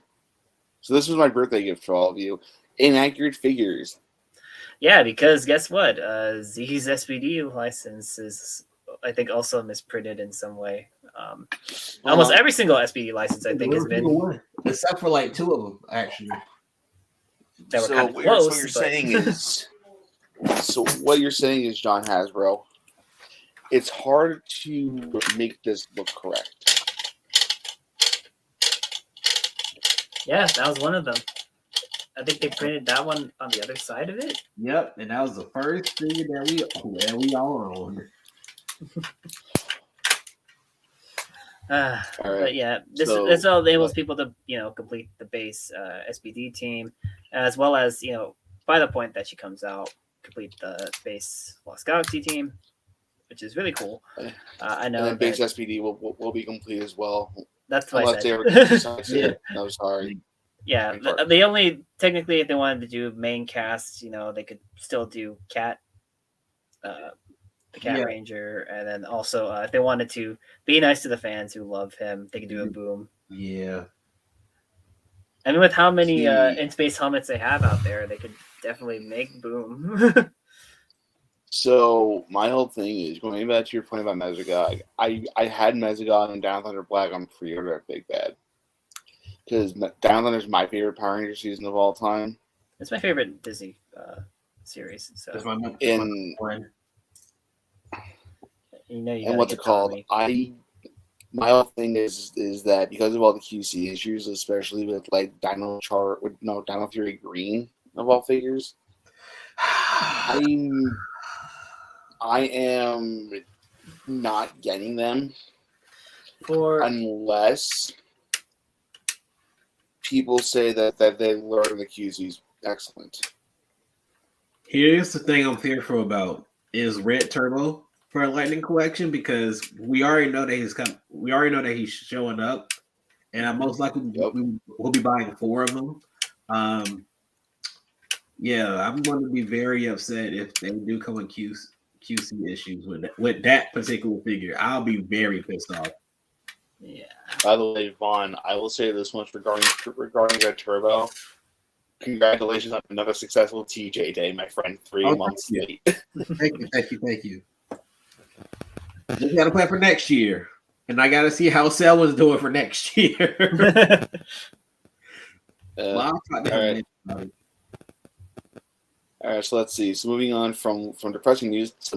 So this was my birthday gift for all of you. Inaccurate figures. Yeah, because guess what? Z's SPD license is, I think, also misprinted in some way. Almost every single SPD license, I think, has been. Except for like 2 of them, actually. That were kind of close. What you're saying is... So what you're saying is, John Hasbro, it's hard to make this look correct. Yeah, that was one of them. I think they printed that one on the other side of it. Yep, and that was the first thing that we all owned. But yeah, this all enables people to complete the base SPD team, as well as by the point that she comes out, complete the base Lost Galaxy team, which is really cool. I know. And then base SPD will be complete as well. That's what I said. Yeah. No, sorry. Yeah, the only technically, if they wanted to do main casts, they could still do Cat, the Cat Ranger, and then also if they wanted to be nice to the fans who love him, they could do a Boom. Yeah. I mean, with how many in space helmets they have out there, they could definitely make Boom. So my whole thing is going back to your point about Mezagon. I had Mezagon and Down Thunder Black on pre-order at Big Bad because Down Thunder is my favorite Power Ranger season of all time. It's my favorite Disney series. So That's my and you know, and what's it called? My whole thing is that because of all the QC issues, especially with like Dino Fury Green of all figures, I am not getting them unless people say that they learn the QC's excellent. Here's the thing I'm fearful about is Red Turbo for a Lightning Collection because we already know that he's come. We already know that he's showing up, and I most likely we'll be buying 4 of them. Yeah, I'm going to be very upset if they do come with QC issues with that particular figure. I'll be very pissed off. Yeah. By the way, Vaughn, I will say this much regarding Red Turbo. Congratulations on another successful TJ day, my friend. 3 months late. Thank you. Just got to plan for next year, and I got to see how Cell was doing for next year. All right, so let's see. So moving on from depressing news to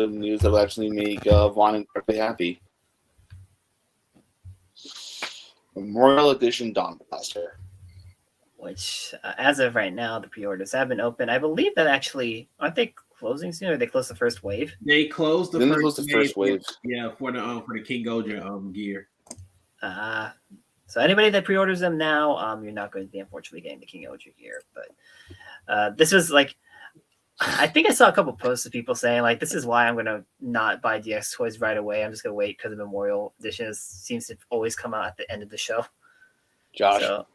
news that will actually make Vaughn incredibly happy. Memorial Edition Dawn Blaster. Which, as of right now, the pre-orders have been open. I believe that actually, aren't they closing soon, or they closed the first wave? They closed the first wave. For the King Goja gear. So anybody that pre-orders them now, you're not going to be unfortunately getting the King Goja gear. But this was like, I think I saw a couple posts of people saying like, this is why I'm going to not buy DX toys right away. I'm just going to wait because the Memorial Edition seems to always come out at the end of the show. Josh. So,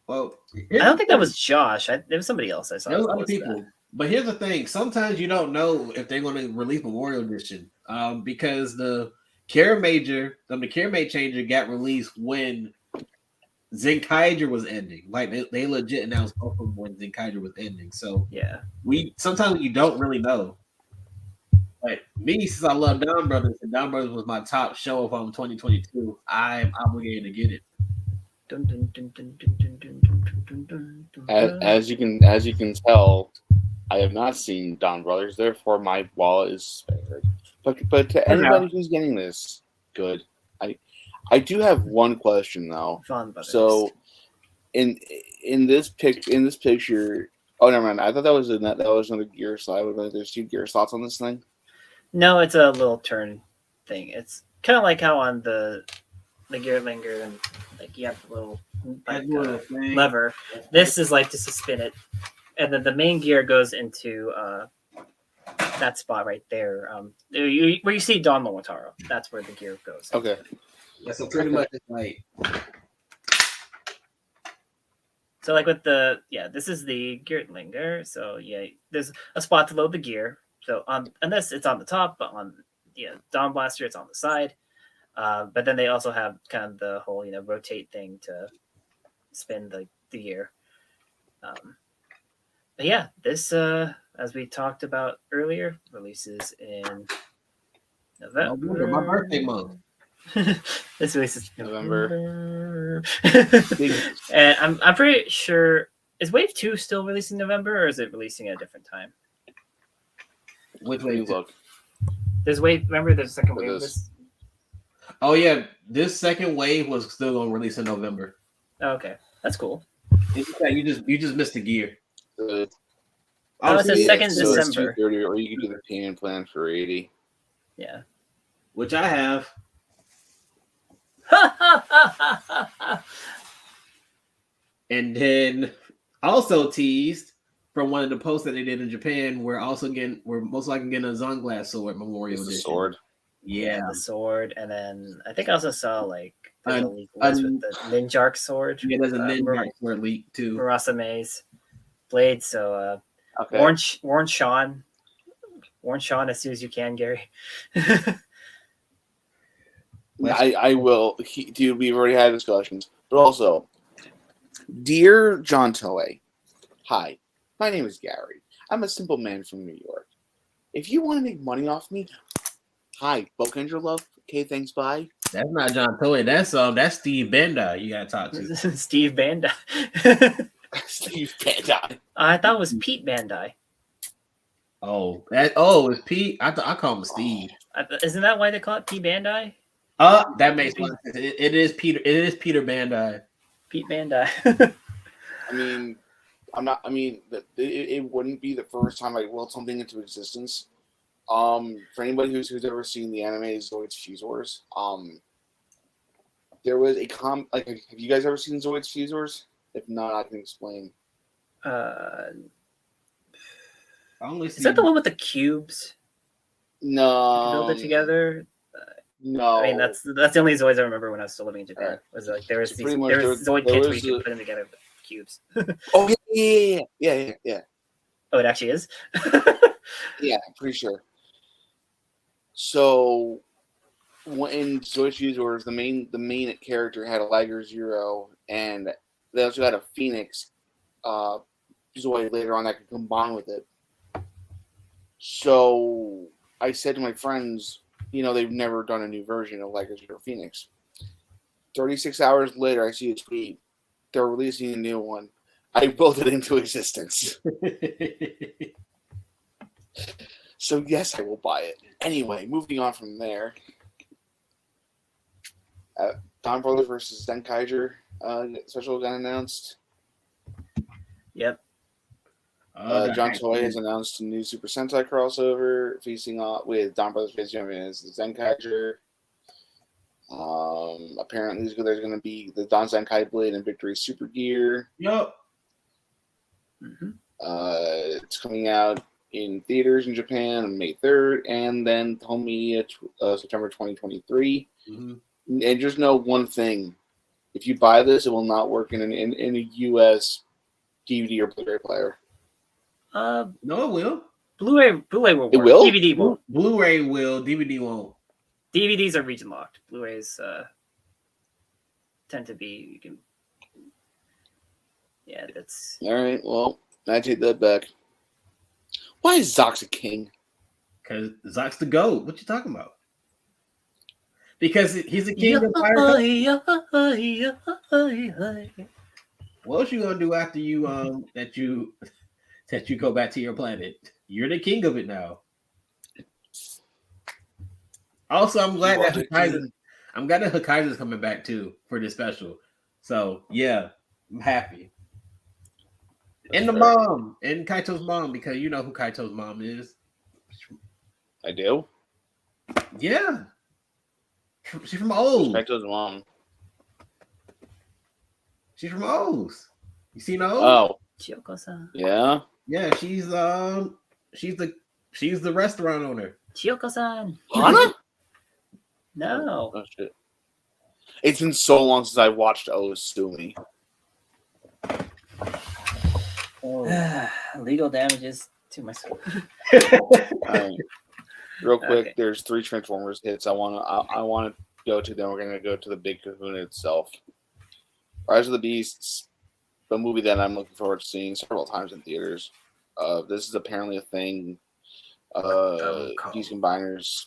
well, I don't think that was Josh. There was somebody else I saw. There was other people. But here's the thing. Sometimes you don't know if they're going to release Memorial Edition because the Karamage Changer got released when Zenkaiger was ending. Like they legit announced both of them when Zenkaiger was ending. So yeah, sometimes you don't really know. Like me, since I love Don Brothers, and Don Brothers was my top show of 2022, I'm obligated to get it. As you can tell, I have not seen Don Brothers, therefore my wallet is spared. But to anybody who's getting this, good. I do have one question though. So, in this picture, oh never mind. I thought that was another gear slot. There's 2 gear slots on this thing. No, it's a little turn thing. It's kind of like how on the gear linger and like you have the little lever. This is like just to spin it, and then the main gear goes into that spot right there. Where you see Don Momotaro, that's where the gear goes. Okay. Yeah, so pretty much it's like. So like with this is the gear linger. So yeah, there's a spot to load the gear. So on this, it's on the top, but on Dawn Blaster, it's on the side. But then they also have kind of the whole rotate thing to spin the gear. But yeah, this as we talked about earlier, releases in November. My birthday month. This releases November. And I'm pretty sure, is Wave 2 still releasing November, or is it releasing at a different time? Which way you look? There's wave. Remember, there's a second wave of this. Oh yeah, this second wave was still going to release in November. Oh, okay, that's cool. You just missed the gear. It says 2nd December. $230, or you can do the payment plan for $80. Yeah, which I have. And then also teased from one of the posts that they did in Japan, we're most likely getting a Zonglass sword Memorial Edition. Sword. Yeah, the sword, and then I think I also saw like a leak with the Ninjark sword. Yeah, there's a Ninjark sword leak too. Murasame's blade. So okay. warn Sean as soon as you can, Gary. I will. Dude, we've already had discussions, but also, dear John Toei, hi, my name is Gary. I'm a simple man from New York. If you want to make money off me, hi, Bokendra love. Okay, thanks, bye. That's not John Toy. That's Steve Bandai. You gotta talk to. Steve Bandai. Steve Bandai. I thought it was Pete Bandai. It's Pete. I call him Steve. Isn't that why they call it Pete Bandai? That makes sense. It is Peter. It is Peter Bandai. Pete Bandai. I mean, it wouldn't be the first time I willed something into existence. For anybody who's ever seen the anime Zoids Fusors, there was a have you guys ever seen Zoids Fusors? If not, I can explain. Is that the one with the cubes? No. Build it together. No. I mean, that's the only Zoids I remember when I was still living in Japan. Was like there was Zoid kits where you could put them together with cubes. Oh yeah. Oh, it actually is. Yeah, I'm pretty sure. So, in Zoid Fusors, the main character had a Liger Zero, and they also had a Phoenix Zoid later on that could combine with it. So I said to my friends, they've never done a new version of Liger Zero Phoenix. 36 hours later, I see a tweet. They're releasing a new one. I built it into existence. So yes, I will buy it. Anyway, moving on from there. Don Brothers versus Zenkaiger special got announced. Yep. John Toy has announced a new Super Sentai crossover facing off with Don Brothers facing as the Zenkaiger. Apparently, there's going to be the Don Zenkai Blade and Victory Super Gear. Yep. Mm-hmm. It's coming out in theaters in Japan on May 3rd, and then home media September 2023. Mm-hmm. And just know one thing: if you buy this, it will not work in a US DVD or Blu-ray player. No, it will. Blu-ray will work. It will? DVD won't. Blu-ray will. DVD won't. DVDs are region locked. Blu-rays tend to be. Yeah, that's all right. Well, I take that back. Why is Zox a king? Because Zox the GOAT. What you talking about? Because he's a king of fire. What else you gonna do after you that you go back to your planet? You're the king of it now. Also, I'm glad that Hokkaido's coming back too for this special. So yeah, I'm happy. And the mom, and Kaito's mom, because you know who Kaito's mom is. I do. Yeah, she's from O's. Kaito's mom. She's from O's. You seen O's? Oh, Chiyoko-san. Yeah. Yeah, she's the restaurant owner. Chiyoko-san. Hana? No. Oh shit! It's been so long since I watched O's Sue Me. Legal damages to myself. Real quick, Okay. There's 3 Transformers hits I want to go to. Then we're gonna go to the big kahuna itself. Rise of the Beasts, the movie that I'm looking forward to seeing several times in theaters. This is apparently a thing. These combiners.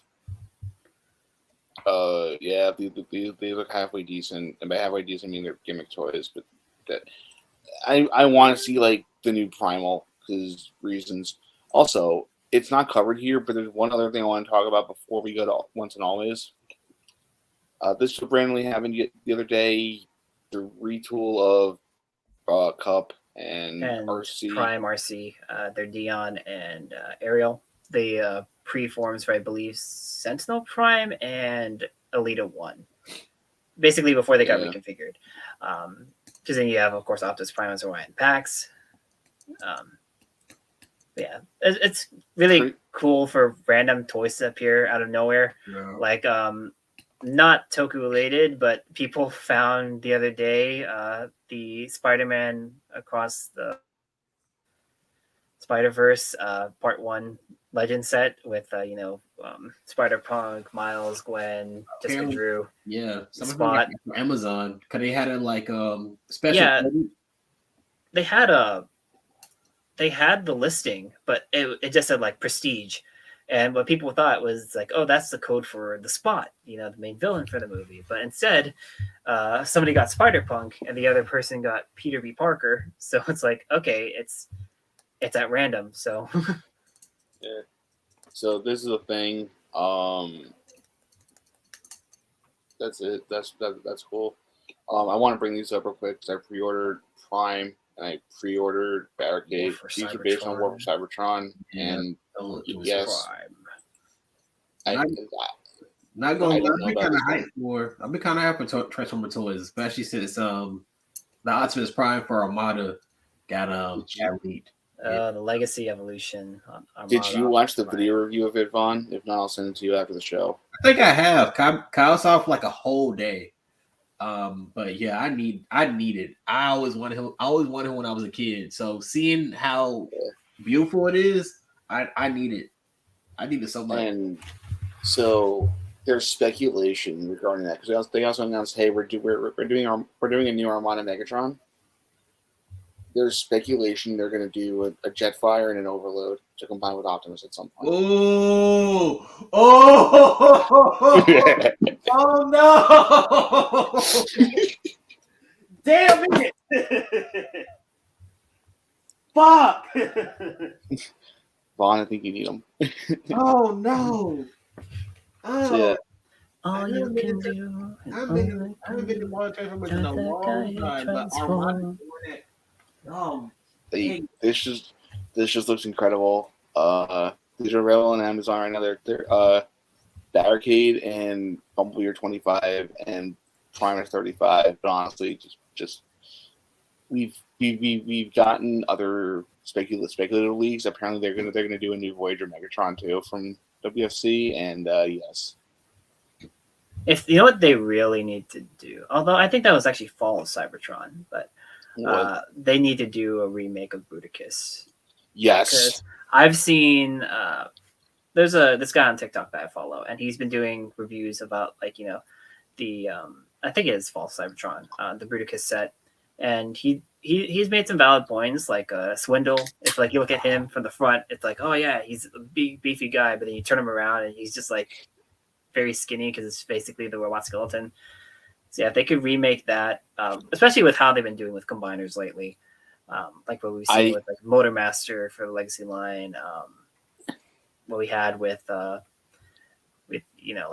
Yeah, they look halfway decent, and by halfway decent, I mean they're gimmick toys. But that I want to see like the new Primal because reasons. Also, it's not covered here, but there's one other thing I want to talk about before we go to Once and Always. This randomly happened the other day. The retool of Cup and RC. Prime RC. They're Dion and Ariel. They preforms for, I believe, Sentinel Prime and Elita 1. Basically before they got reconfigured. Because then you have, of course, Optus Prime and Orion Pax. Yeah, it's really cool for random toys to appear out of nowhere. Yeah. Like, not Toku related, but people found the other day the Spider-Man Across the Spider-Verse Part 1 Legend set with, Spider-Punk, Miles, Gwen, Jessica Drew. Yeah, Spot. Amazon, because they had a special. Yeah, they had the listing, but it just said like Prestige. And what people thought was like, oh, that's the code for the Spot, the main villain for the movie. But instead, somebody got Spider-Punk and the other person got Peter B. Parker. So it's like, okay, it's at random. So yeah. So this is a thing. That's it. That's cool. I want to bring these up real quick because I pre-ordered Prime and I pre-ordered Barricade. These are based on War for Cybertron, and yes, not going. I've been kind of hyped for. I've been kind of hyped for Transformer toys, especially since the Optimus Prime for Armada got leaked. The Legacy Evolution. Did you watch the video review of it, Vaughn? If not, I'll send it to you after the show. I think I have. Kyle saw for like a whole day. But yeah, I need it. I always wanted him when I was a kid. So seeing how beautiful it is, I need it. I need it so much. And so there's speculation regarding that because they also announced, hey, we're doing a new Armada Megatron. There's speculation they're going to do a Jetfire and an Overload to combine with Optimus at some point. Oh no! Damn it! Fuck! Vaughn, I think you need them. Oh no! Oh. So, yeah. All you can do. I haven't been to one Transformers in a long time, but Armada. This just looks incredible. These are available on Amazon right now. They're Barricade and Bumblebee are $25 and Prime is $35. But honestly, just we've gotten other speculative leaks. Apparently, they're gonna do a new Voyager Megatron too from WFC, and yes. If you know what they really need to do, although I think that was actually Fall of Cybertron, but they need to do a remake of Bruticus. Yes, because I've seen there's this guy on TikTok that I follow, and he's been doing reviews about the I think it is Fall of Cybertron, the Bruticus set, and he's made some valid points like Swindle. If you look at him from the front, it's like, oh yeah, he's a big beefy guy, but then you turn him around and he's just like very skinny because it's basically the robot skeleton. So yeah, if they could remake that, especially with how they've been doing with combiners lately, like what we've seen with Motor Master for the Legacy line, what we had with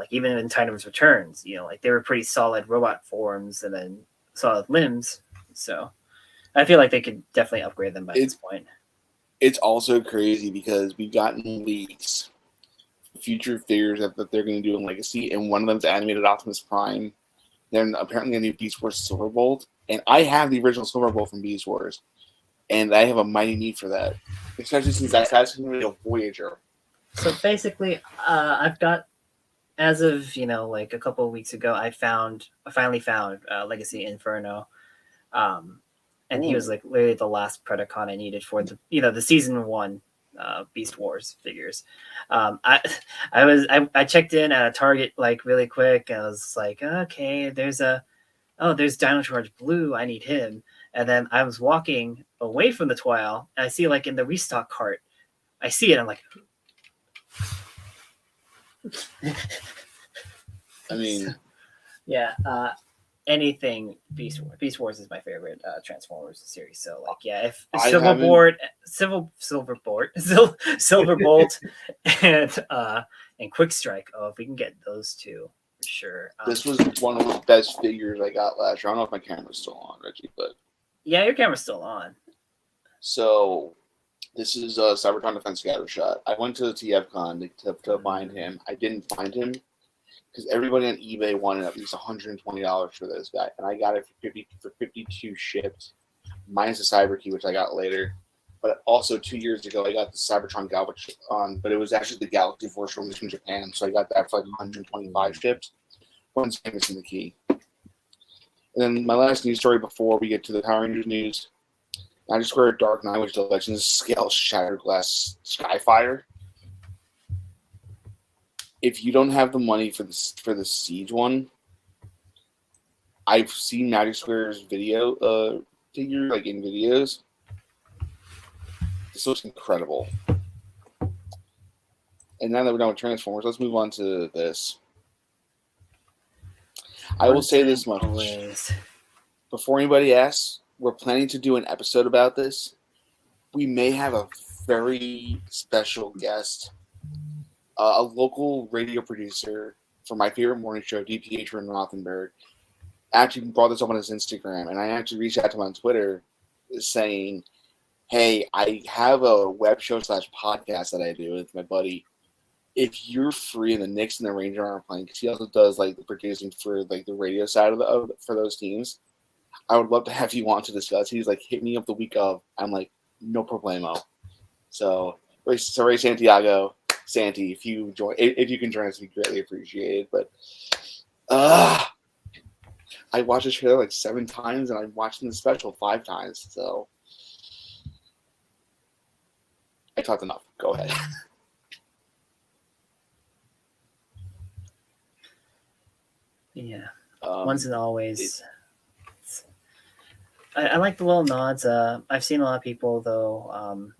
even in Titan's Returns, they were pretty solid robot forms and then solid limbs. So I feel like they could definitely upgrade them by this point. It's also crazy because we've gotten leaks, future figures that they're going to do in Legacy, and one of them's animated Optimus Prime. Then apparently a new Beast Wars Silverbolt, and I have the original Silverbolt from Beast Wars, and I have a mighty need for that, especially since that's going to be a Voyager. So basically, I've got, as of a couple of weeks ago, I finally found Legacy Inferno, and he was literally the last Predacon I needed for the season 1 Beast Wars figures. I checked in at a Target really quick, and I was like, okay, there's Dino Charge Blue, I need him. And then I was walking away from the Twile, and I see in the restock cart, I see it, I'm like, I mean, yeah, anything Beast Wars is my favorite Transformers series. So if Silverbolt and Quick Strike, if we can get those two for sure. This was one of the best figures I got last year. I don't know if my camera's still on, Reggie, but yeah, your camera's still on. So this is a Cybertron Defense Scattershot. I went to the TFCon to find him. I didn't find him because everybody on eBay wanted at least $120 for this guy, and I got it for 52 shipped, minus the Cyber Key, which I got later. But also 2 years ago, I got the Cybertron Galvatron, but it was actually the Galaxy Force release from Japan, so I got that for 125 shipped. One's missing the key. And then my last news story before we get to the Power Rangers news. I just squared Dark Knight, which is the Legends Scale Shattered Glass Skyfire. If you don't have the money for the Siege one, I've seen Magic Square's video figure in videos. This looks incredible. And now that we're done with Transformers, let's move on to this. I will say this much. Always. Before anybody asks, we're planning to do an episode about this. We may have a very special guest, a local radio producer for my favorite morning show, DPH in Rothenberg, actually brought this up on his Instagram, and I actually reached out to him on Twitter saying, hey, I have a web show / podcast that I do with my buddy. If you're free and the Knicks and the Rangers aren't playing, because he also does like the producing for like the radio side of for those teams, I would love to have you on to discuss. He's like, hit me up the week of. I'm like, no problemo. So Ray Santiago, Santi, if you can join us, we greatly appreciate it. But I watched the trailer like 7 times, and I'm watching the special 5 times. So I talked enough. Go ahead. Yeah. Once and always. I like the little nods. I've seen a lot of people though.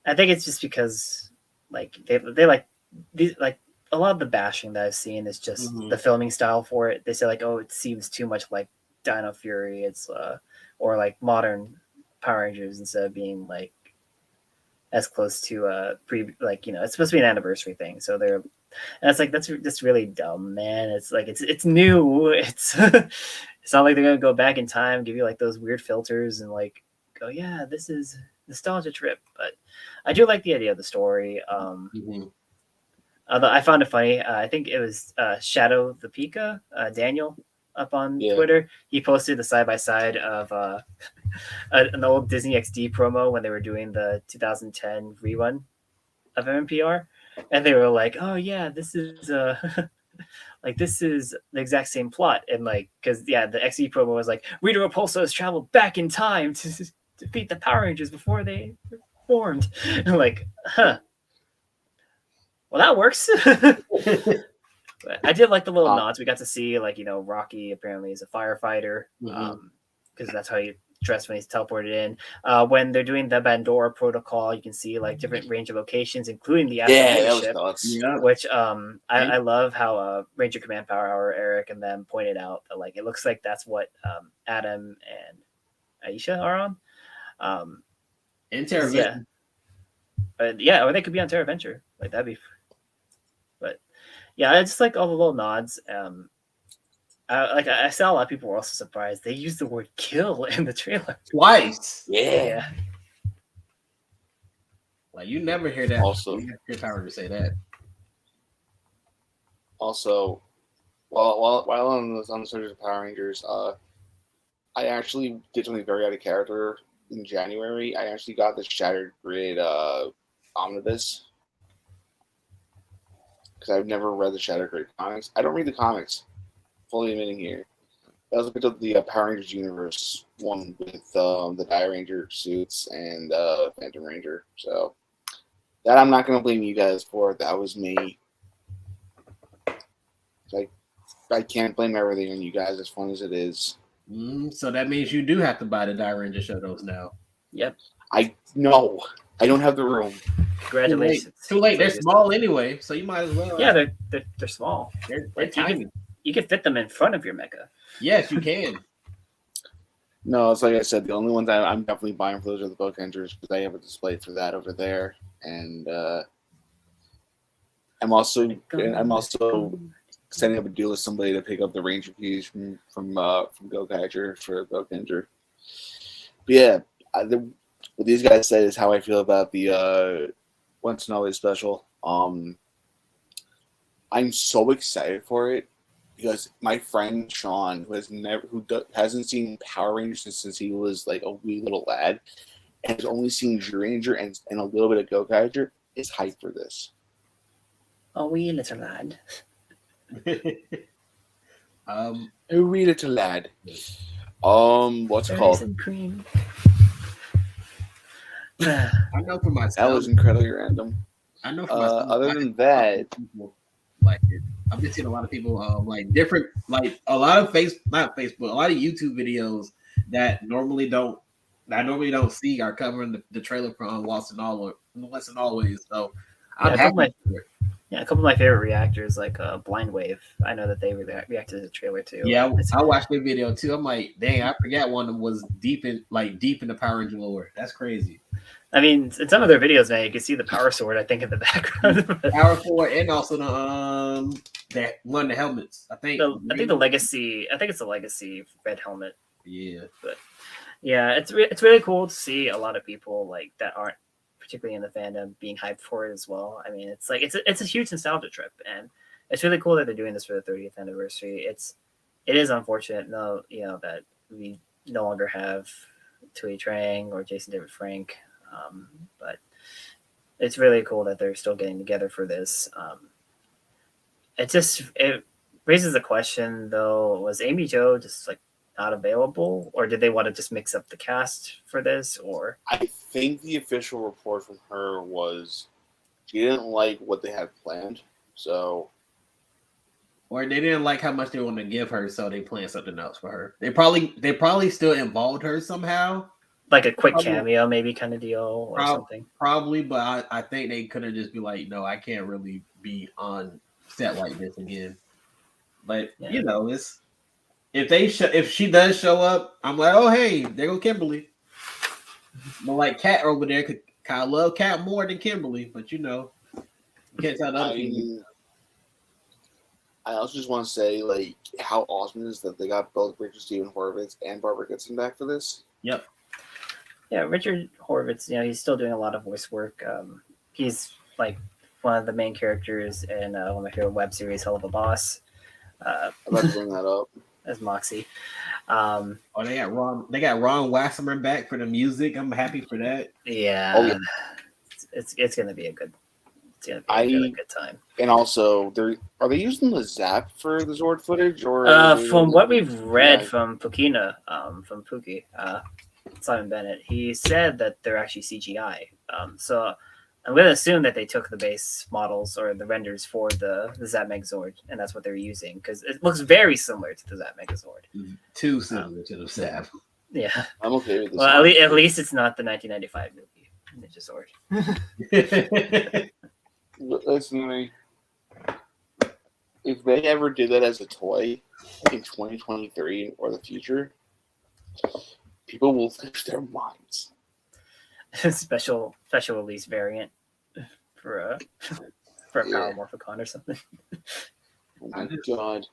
I think it's just because like they like these, like a lot of the bashing that I've seen is just the filming style for it. They say like, oh, it seems too much like Dino Fury. It's or like modern Power Rangers instead of being like as close to like, you know, it's supposed to be an anniversary thing. So they're, and it's like that's just really dumb, man. It's like it's new. It's it's not like they're gonna go back in time, give you like those weird filters and like go, yeah, this is nostalgia trip. But I do like the idea of the story. I found it funny. I think it was Shadow the Pika, Daniel, up on Twitter. He posted the side by side of an old Disney XD promo when they were doing the 2010 rerun of MMPR. And they were like, "Oh yeah, this is like this is the exact same plot." And like, because the XE promo was like, Rita Repulsa has traveled back in time to defeat the Power Rangers before they formed. And like, huh? Well, that works. But I did like the little nods. We got to see like, you know, Rocky apparently is a firefighter because that's how you dressed when he's teleported in. When they're doing the Bandora protocol, you can see like different range of locations, including the ship, which I love how Ranger Command Power Hour Eric and them pointed out that like it looks like that's what Adam and Aisha are on. And Terra Venture. Yeah, or they could be on Terra Venture. Like that'd be. But yeah, I just like all the little nods. I saw a lot of people were also surprised. They used the word kill in the trailer. Twice. Yeah. Like you never hear that. Also, you hear Power to say that. Also, while on the subject of Power Rangers, I actually did something very out of character in January. I actually got the Shattered Grid omnibus. Because I've never read the Shattered Grid comics. I don't read the comics. Fully admitting here. I also picked up the Power Rangers Universe one with the Dire Ranger suits and Phantom Ranger. So that I'm not going to blame you guys for. That was me. I can't blame everything on you guys, as fun as it is. So that means you do have to buy the Dire Ranger Shadows now. Yep. I don't have the room. Congratulations. Too late. They're small anyway, so you might as well. Yeah, they're small. They're tiny. You can fit them in front of your mecha. Yes, you can. No, it's like I said, the only ones I'm definitely buying for those are the Book Rangers because I have a display for that over there, and I'm also setting up a deal with somebody to pick up the Ranger keys from Go Catcher for Book Ranger. But yeah, what these guys said is how I feel about the Once and Always special. I'm so excited for it. Because my friend Sean, who hasn't seen Power Rangers since he was like a wee little lad, and has only seen Ranger and a little bit of Go Catcher, is hyped for this. A wee little lad. A wee little lad. What's it called? And cream. I know for myself. That was incredibly random. I know for myself. Other than that, like it. I've been seeing a lot of people like different, like a lot of not Facebook, a lot of YouTube videos that normally don't see are covering the trailer for Once and Always. So I'm happy. A couple of my favorite reactors, like Blind Wave. I know that they reacted to the trailer too. Yeah, I watched the video too. I'm like, dang, I forgot one of them was deep in the Power Ranger lore. That's crazy. I mean, in some of their videos, man, you can see the power sword, I think, in the background. Power sword, and also the that one of the helmets. I think the legacy. I think it's the legacy red helmet. Yeah, but yeah, it's really cool to see a lot of people like that aren't particularly in the fandom being hyped for it as well. I mean, it's like it's a huge nostalgia trip, and it's really cool that they're doing this for the 30th anniversary. It is unfortunate, that we no longer have Tui Trang or Jason David Frank. But it's really cool that they're still getting together for this. It raises the question though: was Amy Jo just like not available, or did they want to just mix up the cast for this? Or I think the official report from her was she didn't like what they had planned, so. Or they didn't like how much they wanted to give her, so they planned something else for her. They probably still involved her somehow. Like a quick cameo, maybe kind of deal or something. Probably, but I think they could have just be like, no, I can't really be on set like this again. But it's if she does show up, I'm like, oh hey, there go Kimberly. But like Kat over there, I love Kat more than Kimberly, but you can't tell the other people. I also just want to say like how awesome it is that they got both Richard Steven Horvitz and Barbara Goodson back for this. Yep. Yeah, Richard Horvitz, he's still doing a lot of voice work. He's like one of the main characters in one of my favorite web series, Hell of a Boss. I'm about to bring that up. As Moxie. They got Ron Wasserman back for the music. I'm happy for that. Yeah. Oh, yeah. It's gonna be a good. It's gonna be a really good time. And also, are they using the Zap for the Zord footage, or from what we've read from Pukina, from Pookie, Simon Bennett, he said that they're actually CGI. So I'm going to assume that they took the base models or the renders for the Zap Megazord, and that's what they're using because it looks very similar to the Zap Megazord. Too similar to the Zap. Yeah, I'm okay with this. Well, at least it's not the 1995 movie Ninja Zord. Listen to me. If they ever did that as a toy in 2023 or the future, people will lose their minds. special release variant for a Power Morphicon or something. Oh my God.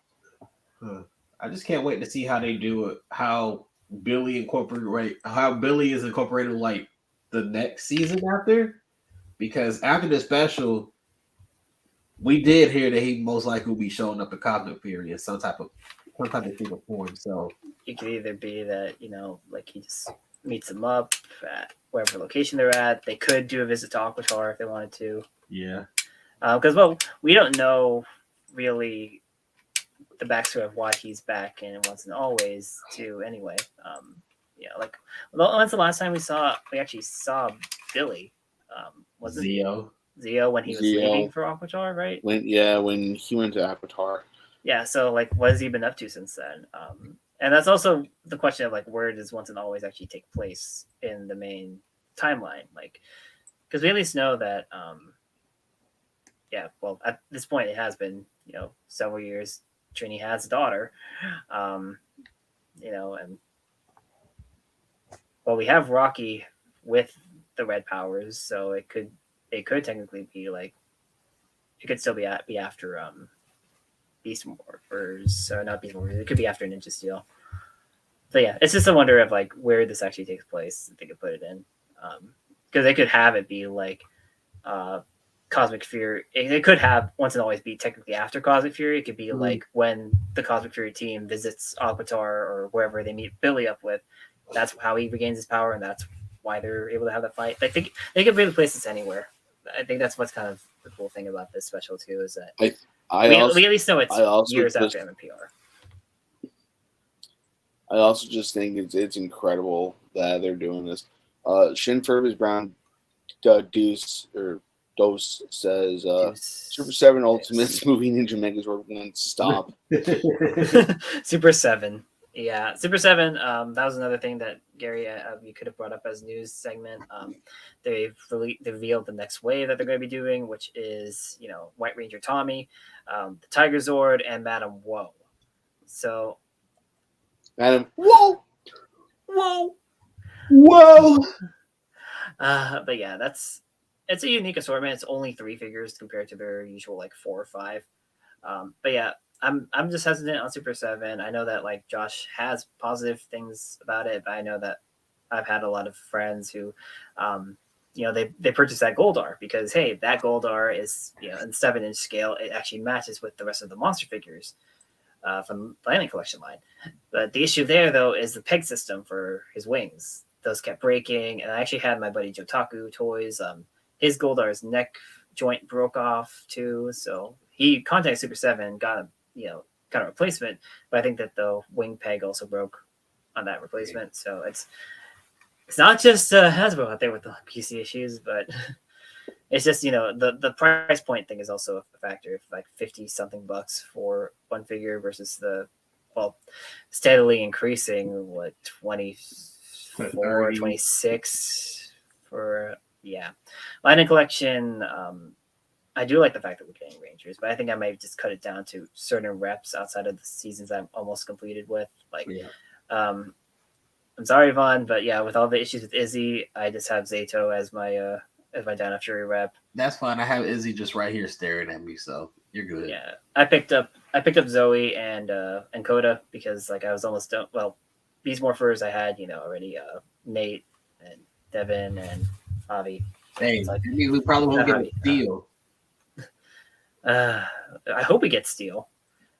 I just can't wait to see how they do it. How Billy is incorporated like the next season after, because after the special, we did hear that he most likely will be showing up in Cosmic Fury in some type of form. So it could either be that like he just meets them up at wherever location they're at. They could do a visit to Aquatar if they wanted to. Yeah. Because we don't know really the backstory of why he's back and once and always too. Anyway, when's the last time we actually saw Billy? Was it Zeo when he was leaving for Aquatar, right? When he went to Aquatar. Yeah. So like, what has he been up to since then? And that's also the question of like, where does once and always actually take place in the main timeline? Like, because we at least know that, at this point it has been, several years. Trini has a daughter, and we have Rocky with the red powers, so it could technically be like, it could still be after Beast Morphers, or not Beast Morphers. It could be after Ninja Steel. So yeah, it's just a wonder of like where this actually takes place. If they could put it in, because they could have it be like Cosmic Fury. It could have once and always be technically after Cosmic Fury. It could be like when the Cosmic Fury team visits Aquatar or wherever they meet Billy up with. That's how he regains his power, and that's why they're able to have the fight. I think they could really place this anywhere. I think that's what's kind of the cool thing about this special too, is that we at least know it's years after MMPR. I also just think it's incredible that they're doing this. Shin Furby's Brown Deuce says Super 7 Ultimates movie Ninja Megazord won't stop. Super 7. Yeah, Super 7, that was another thing that Gary, you could have brought up as news segment. They've revealed the next wave that they're going to be doing, which is, White Ranger Tommy, the Tiger Zord, and Madam Woe. So, Madam, whoa! But yeah, it's a unique assortment. It's only 3 figures compared to their usual like 4 or 5. But yeah, I'm just hesitant on Super 7. I know that like Josh has positive things about it, but I know that I've had a lot of friends who, they purchased that Goldar because hey, that Goldar is in 7-inch scale. It actually matches with the rest of the monster figures from the Landing Collection line. But the issue there though is the peg system for his wings. Those kept breaking, and I actually had my buddy Toku toys. His Goldar's neck joint broke off too, so he contacted Super 7, got a replacement, but I think that the wing peg also broke on that replacement. So it's not just Hasbro out there with the PC issues, but it's just the price point thing is also a factor. Like 50 something bucks for one figure versus the steadily increasing 24, 26 for Lightning Collection. I do like the fact that we're getting Rangers, but I think I might just cut it down to certain reps outside of the seasons I'm almost completed with. I'm sorry, Vaughn, but yeah, with all the issues with Izzy, I just have Zato as my Dino Fury rep. That's fine. I have Izzy just right here staring at me, so you're good. Yeah, I picked up Zoe and Coda because like I was almost done. Well, Beast Morphers I had already Nate and Devin and Avi. Hey, we probably won't get a deal. I hope we get Steel.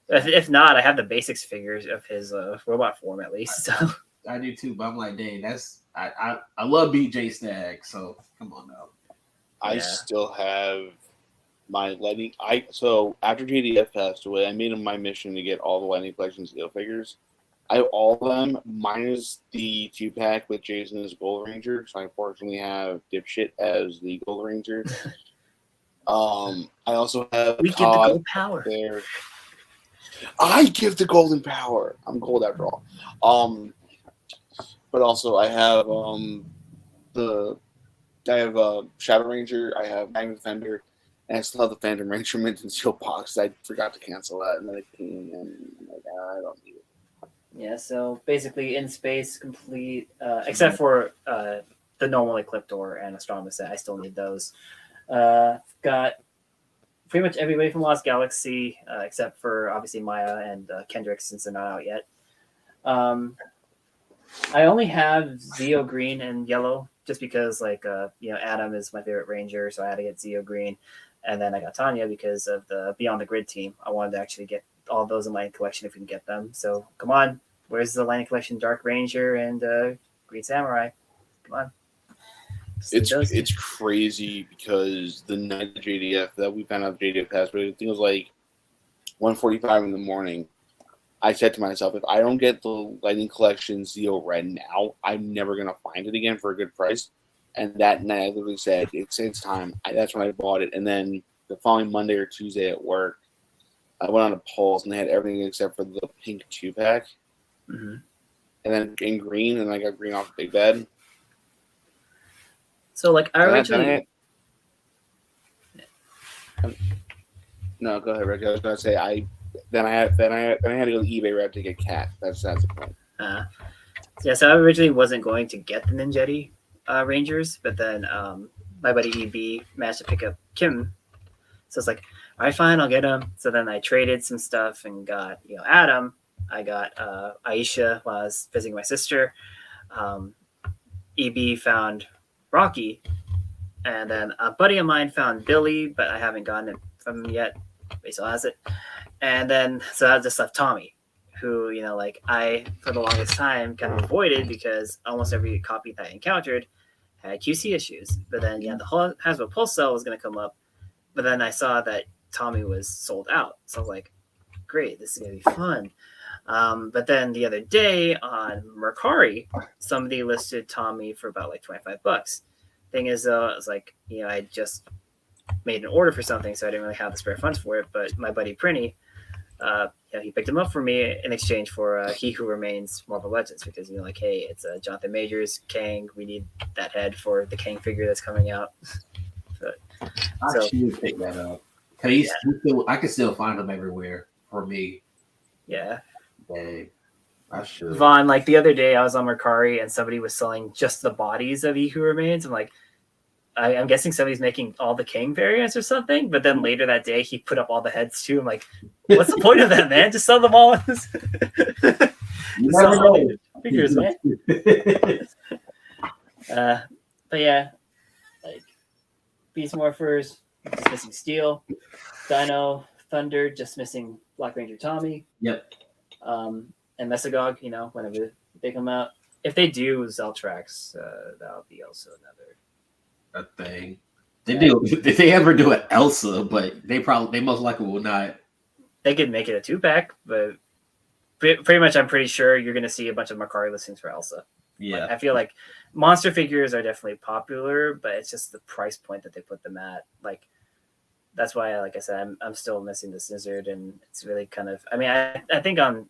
If not, I have the basics figures of his robot form at least. So I do too, but I'm like, dang, I love BJ Stag, so come on now. I still have my Lightning. So after JDF passed away, I made it my mission to get all the Lightning Collection Steel figures. I have all of them minus the 2-pack with Jason as Gold Ranger. So I unfortunately have Dipshit as the Gold Ranger. I also have we give the gold power there. I give the golden power. I'm gold after all. But also I have Shadow Ranger. I have Magnum Defender, and I still have the Phantom Ranger Mint and Steel Box. I forgot to cancel that, and then I don't need it. Yeah, so basically in space complete, except for the normal Ecliptor and Astronomer set. I still need those. Got pretty much everybody from Lost Galaxy, except for obviously Maya and Kendrick since they're not out yet. I only have Zeo Green and Yellow just because Adam is my favorite Ranger, so I had to get Zeo Green. And then I got Tanya because of the Beyond the Grid team. I wanted to actually get all those in Lightning Collection if we can get them. So come on, where's the Lightning Collection Dark Ranger and Green Samurai? Come on. It's crazy because the night of JDF that we found out JDF passed, but I think it was like 1:45 in the morning. I said to myself, if I don't get the Lightning Collection Zeo Red now, I'm never gonna find it again for a good price. And that night, I literally said, "It's time." That's when I bought it. And then the following Monday or Tuesday at work, I went on a polls and they had everything except for the pink 2-pack, and then in green, and I got green off the big bed. So I originally. No, go ahead, Reggie. I was gonna say I had to go to eBay Red to get Cat. That's the point. So I originally wasn't going to get the Ninjetti Rangers, but then my buddy EB managed to pick up Kim, so it's like, all right, fine, I'll get him. So then I traded some stuff and got Adam. I got Aisha while I was visiting my sister. EB found Rocky, and then a buddy of mine found Billy, but I haven't gotten it from him yet. But he still has it. And then so I just left Tommy, who I for the longest time kind of avoided because almost every copy that I encountered had QC issues. But then the whole Hasbro Pulse Cell was going to come up, but then I saw that Tommy was sold out, so I was like, great, this is going to be fun. But then the other day on Mercari, somebody listed Tommy for about like $25. Thing is, it's like, I just made an order for something, so I didn't really have the spare funds for it. But my buddy Prinny he picked him up for me in exchange for He Who Remains Marvel Legends, because like, hey, it's Jonathan Majors Kang. We need that head for the Kang figure that's coming out. I should pick that up. I can still find them everywhere for me. Yeah. Dang. I should. Vaughn, like the other day, I was on Mercari and somebody was selling just the bodies of He Who Remains. I'm like, I'm guessing somebody's making all the King variants or something. But then later that day, he put up all the heads too. I'm like, what's the point of that, man? Just sell them all. Just sell all the figures, man. But yeah, like Beast Morphers, just missing Steel. Dino Thunder, just missing Black Ranger Tommy. Yep. And Mesagog, whenever they come out. If they do Zeltrax, that'll be also another thing. If they ever do an Elsa, but they most likely will not. They could make it a 2-pack, but pretty much I'm pretty sure you're going to see a bunch of Mercari listings for Elsa. Yeah. Like, I feel like monster figures are definitely popular, but it's just the price point that they put them at. Like, that's why, like I said, I'm still missing the Snizzard, and it's really kind of. I mean, I think on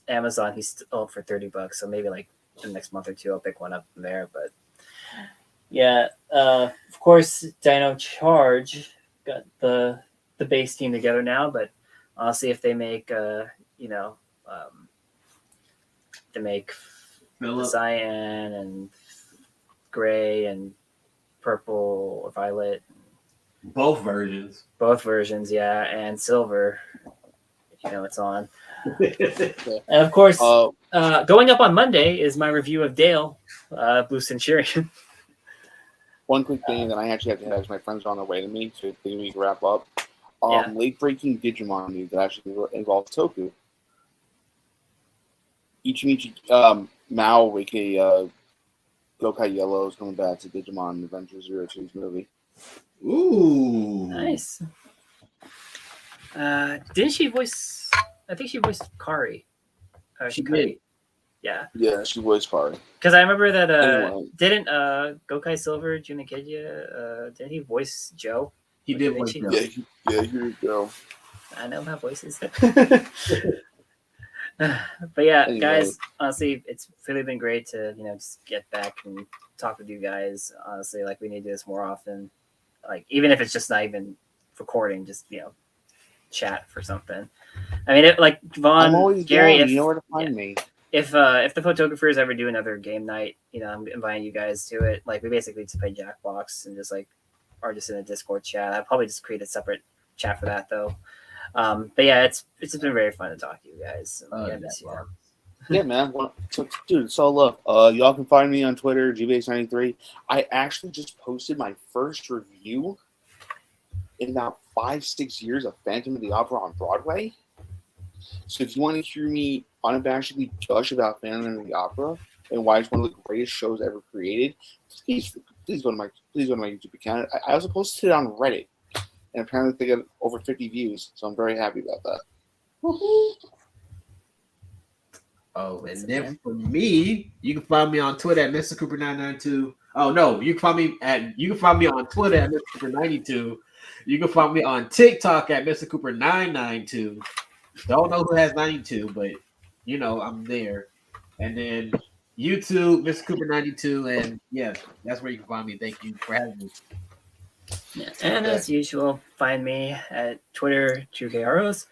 Amazon he's still for $30, so maybe like in the next month or two I'll pick one up from there. But yeah, of course, Dino Charge got the base team together now, but I'll see if they make they make cyan and gray and purple or violet. Both versions, yeah, and silver. It's on. And of course, going up on Monday is my review of Dale, Blue Centurion. One quick thing that I actually have to have is my friends are on their way to me, so we can wrap up. Late-breaking Digimon news that actually involves Toku. Ichimichi Mao, aka Gokai Yellow, is coming back to Digimon Adventure 02's movie. Ooh. Nice. Didn't she voice... I think she voiced Kari. She did. Yeah. Yeah, she voiced Kari. Because I remember that anyway. Didn't Gokai Silver, Junikidya, didn't he voice Joe? He did voice Joe. Yeah, here you go. I know how voices. But yeah, anyway. Guys, honestly, it's really been great to, just get back and talk with you guys. Honestly, like, we need to do this more often. Like, even if it's just not even recording, just, chat for something. I mean, like Vaughn, Gary, you know where to find me. If the photographers ever do another game night, I'm inviting you guys to it. Like, we basically just play Jackbox and just or just in a Discord chat. I'll probably just create a separate chat for that though. But yeah, it's just been very fun to talk to you guys. Yeah, man. So look, y'all can find me on Twitter, gbase93. I actually just posted my first review in about 5-6 years of Phantom of the Opera on Broadway. So if you want to hear me unabashedly gush about Phantom of the Opera and why it's one of the greatest shows ever created, please go to my YouTube account. I also posted it on Reddit, and apparently they got over 50 views, so I'm very happy about that. Oh, and then for me, you can find me on Twitter at Mr. Cooper 992. Oh no, you can find me on Twitter at Mr. Cooper 92. You can find me on TikTok at Mr. Cooper 992. Don't know who has 92, but I'm there. And then YouTube, Mr. Cooper 92, and yeah, that's where you can find me. Thank you for having me. Yeah, and as usual, find me at Twitter, TrueKROs.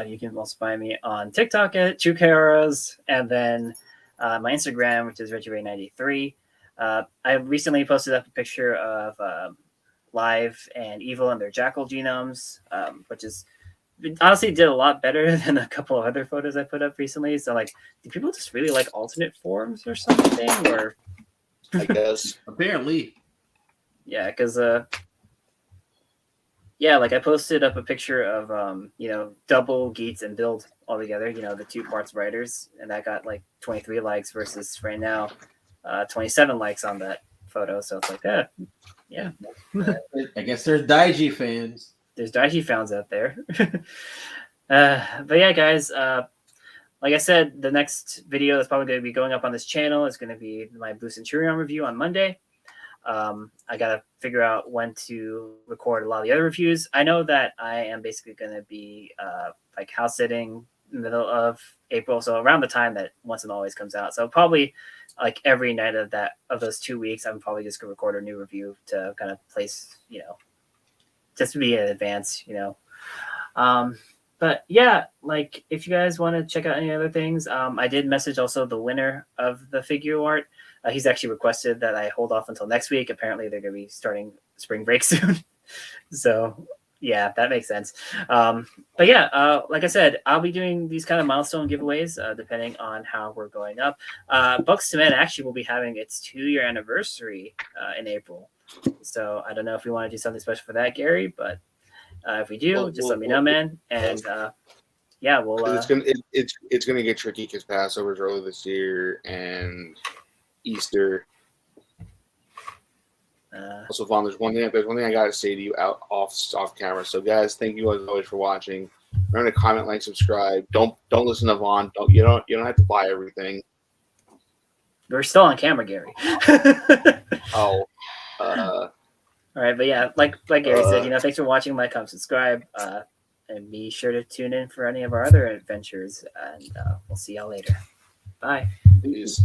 You can also find me on TikTok at TrueKROs, and then my Instagram, which is ReggieRay93. I recently posted up a picture of Live and Evil and their Jackal genomes, which is honestly did a lot better than a couple of other photos I put up recently. So, like, do people just really like alternate forms or something? Or I guess apparently, yeah, because yeah, like I posted up a picture of double Geats and Build all together. The 2 parts writers, and that got like 23 likes versus right now 27 likes on that photo. So it's like that. Yeah. I guess there's Daiji fans. There's Daiji fans out there. But yeah, guys, like I said, the next video that's probably going to be going up on this channel is going to be my Blue Centurion review on Monday. I gotta figure out when to record a lot of the other reviews. I know that I am basically gonna be like house sitting in the middle of April, so around the time that Once and Always comes out. So probably like every night of those 2 weeks, I'm probably just gonna record a new review to kind of place, just to be in advance, But yeah, like if you guys want to check out any other things, I did message also the winner of the Figuart. He's actually requested that I hold off until next week. Apparently, they're going to be starting spring break soon. So yeah, that makes sense. But yeah, like I said, I'll be doing these kind of milestone giveaways depending on how we're going up. Bugz2Men actually will be having its 2-year anniversary in April. So I don't know if we want to do something special for that, Gary, but if we do, just let me know, man. And yeah, we'll. It's gonna get tricky because Passover's early this year and Easter. Also, Vaughn, there's one thing I gotta say to you off camera. So, guys, thank you as always for watching. Remember to comment, like, subscribe. Don't listen to Vaughn. You don't have to buy everything. We're still on camera, Gary. All right, but yeah, like Gary said, thanks for watching. Like, comment, subscribe, and be sure to tune in for any of our other adventures. And we'll see y'all later. Bye. Peace.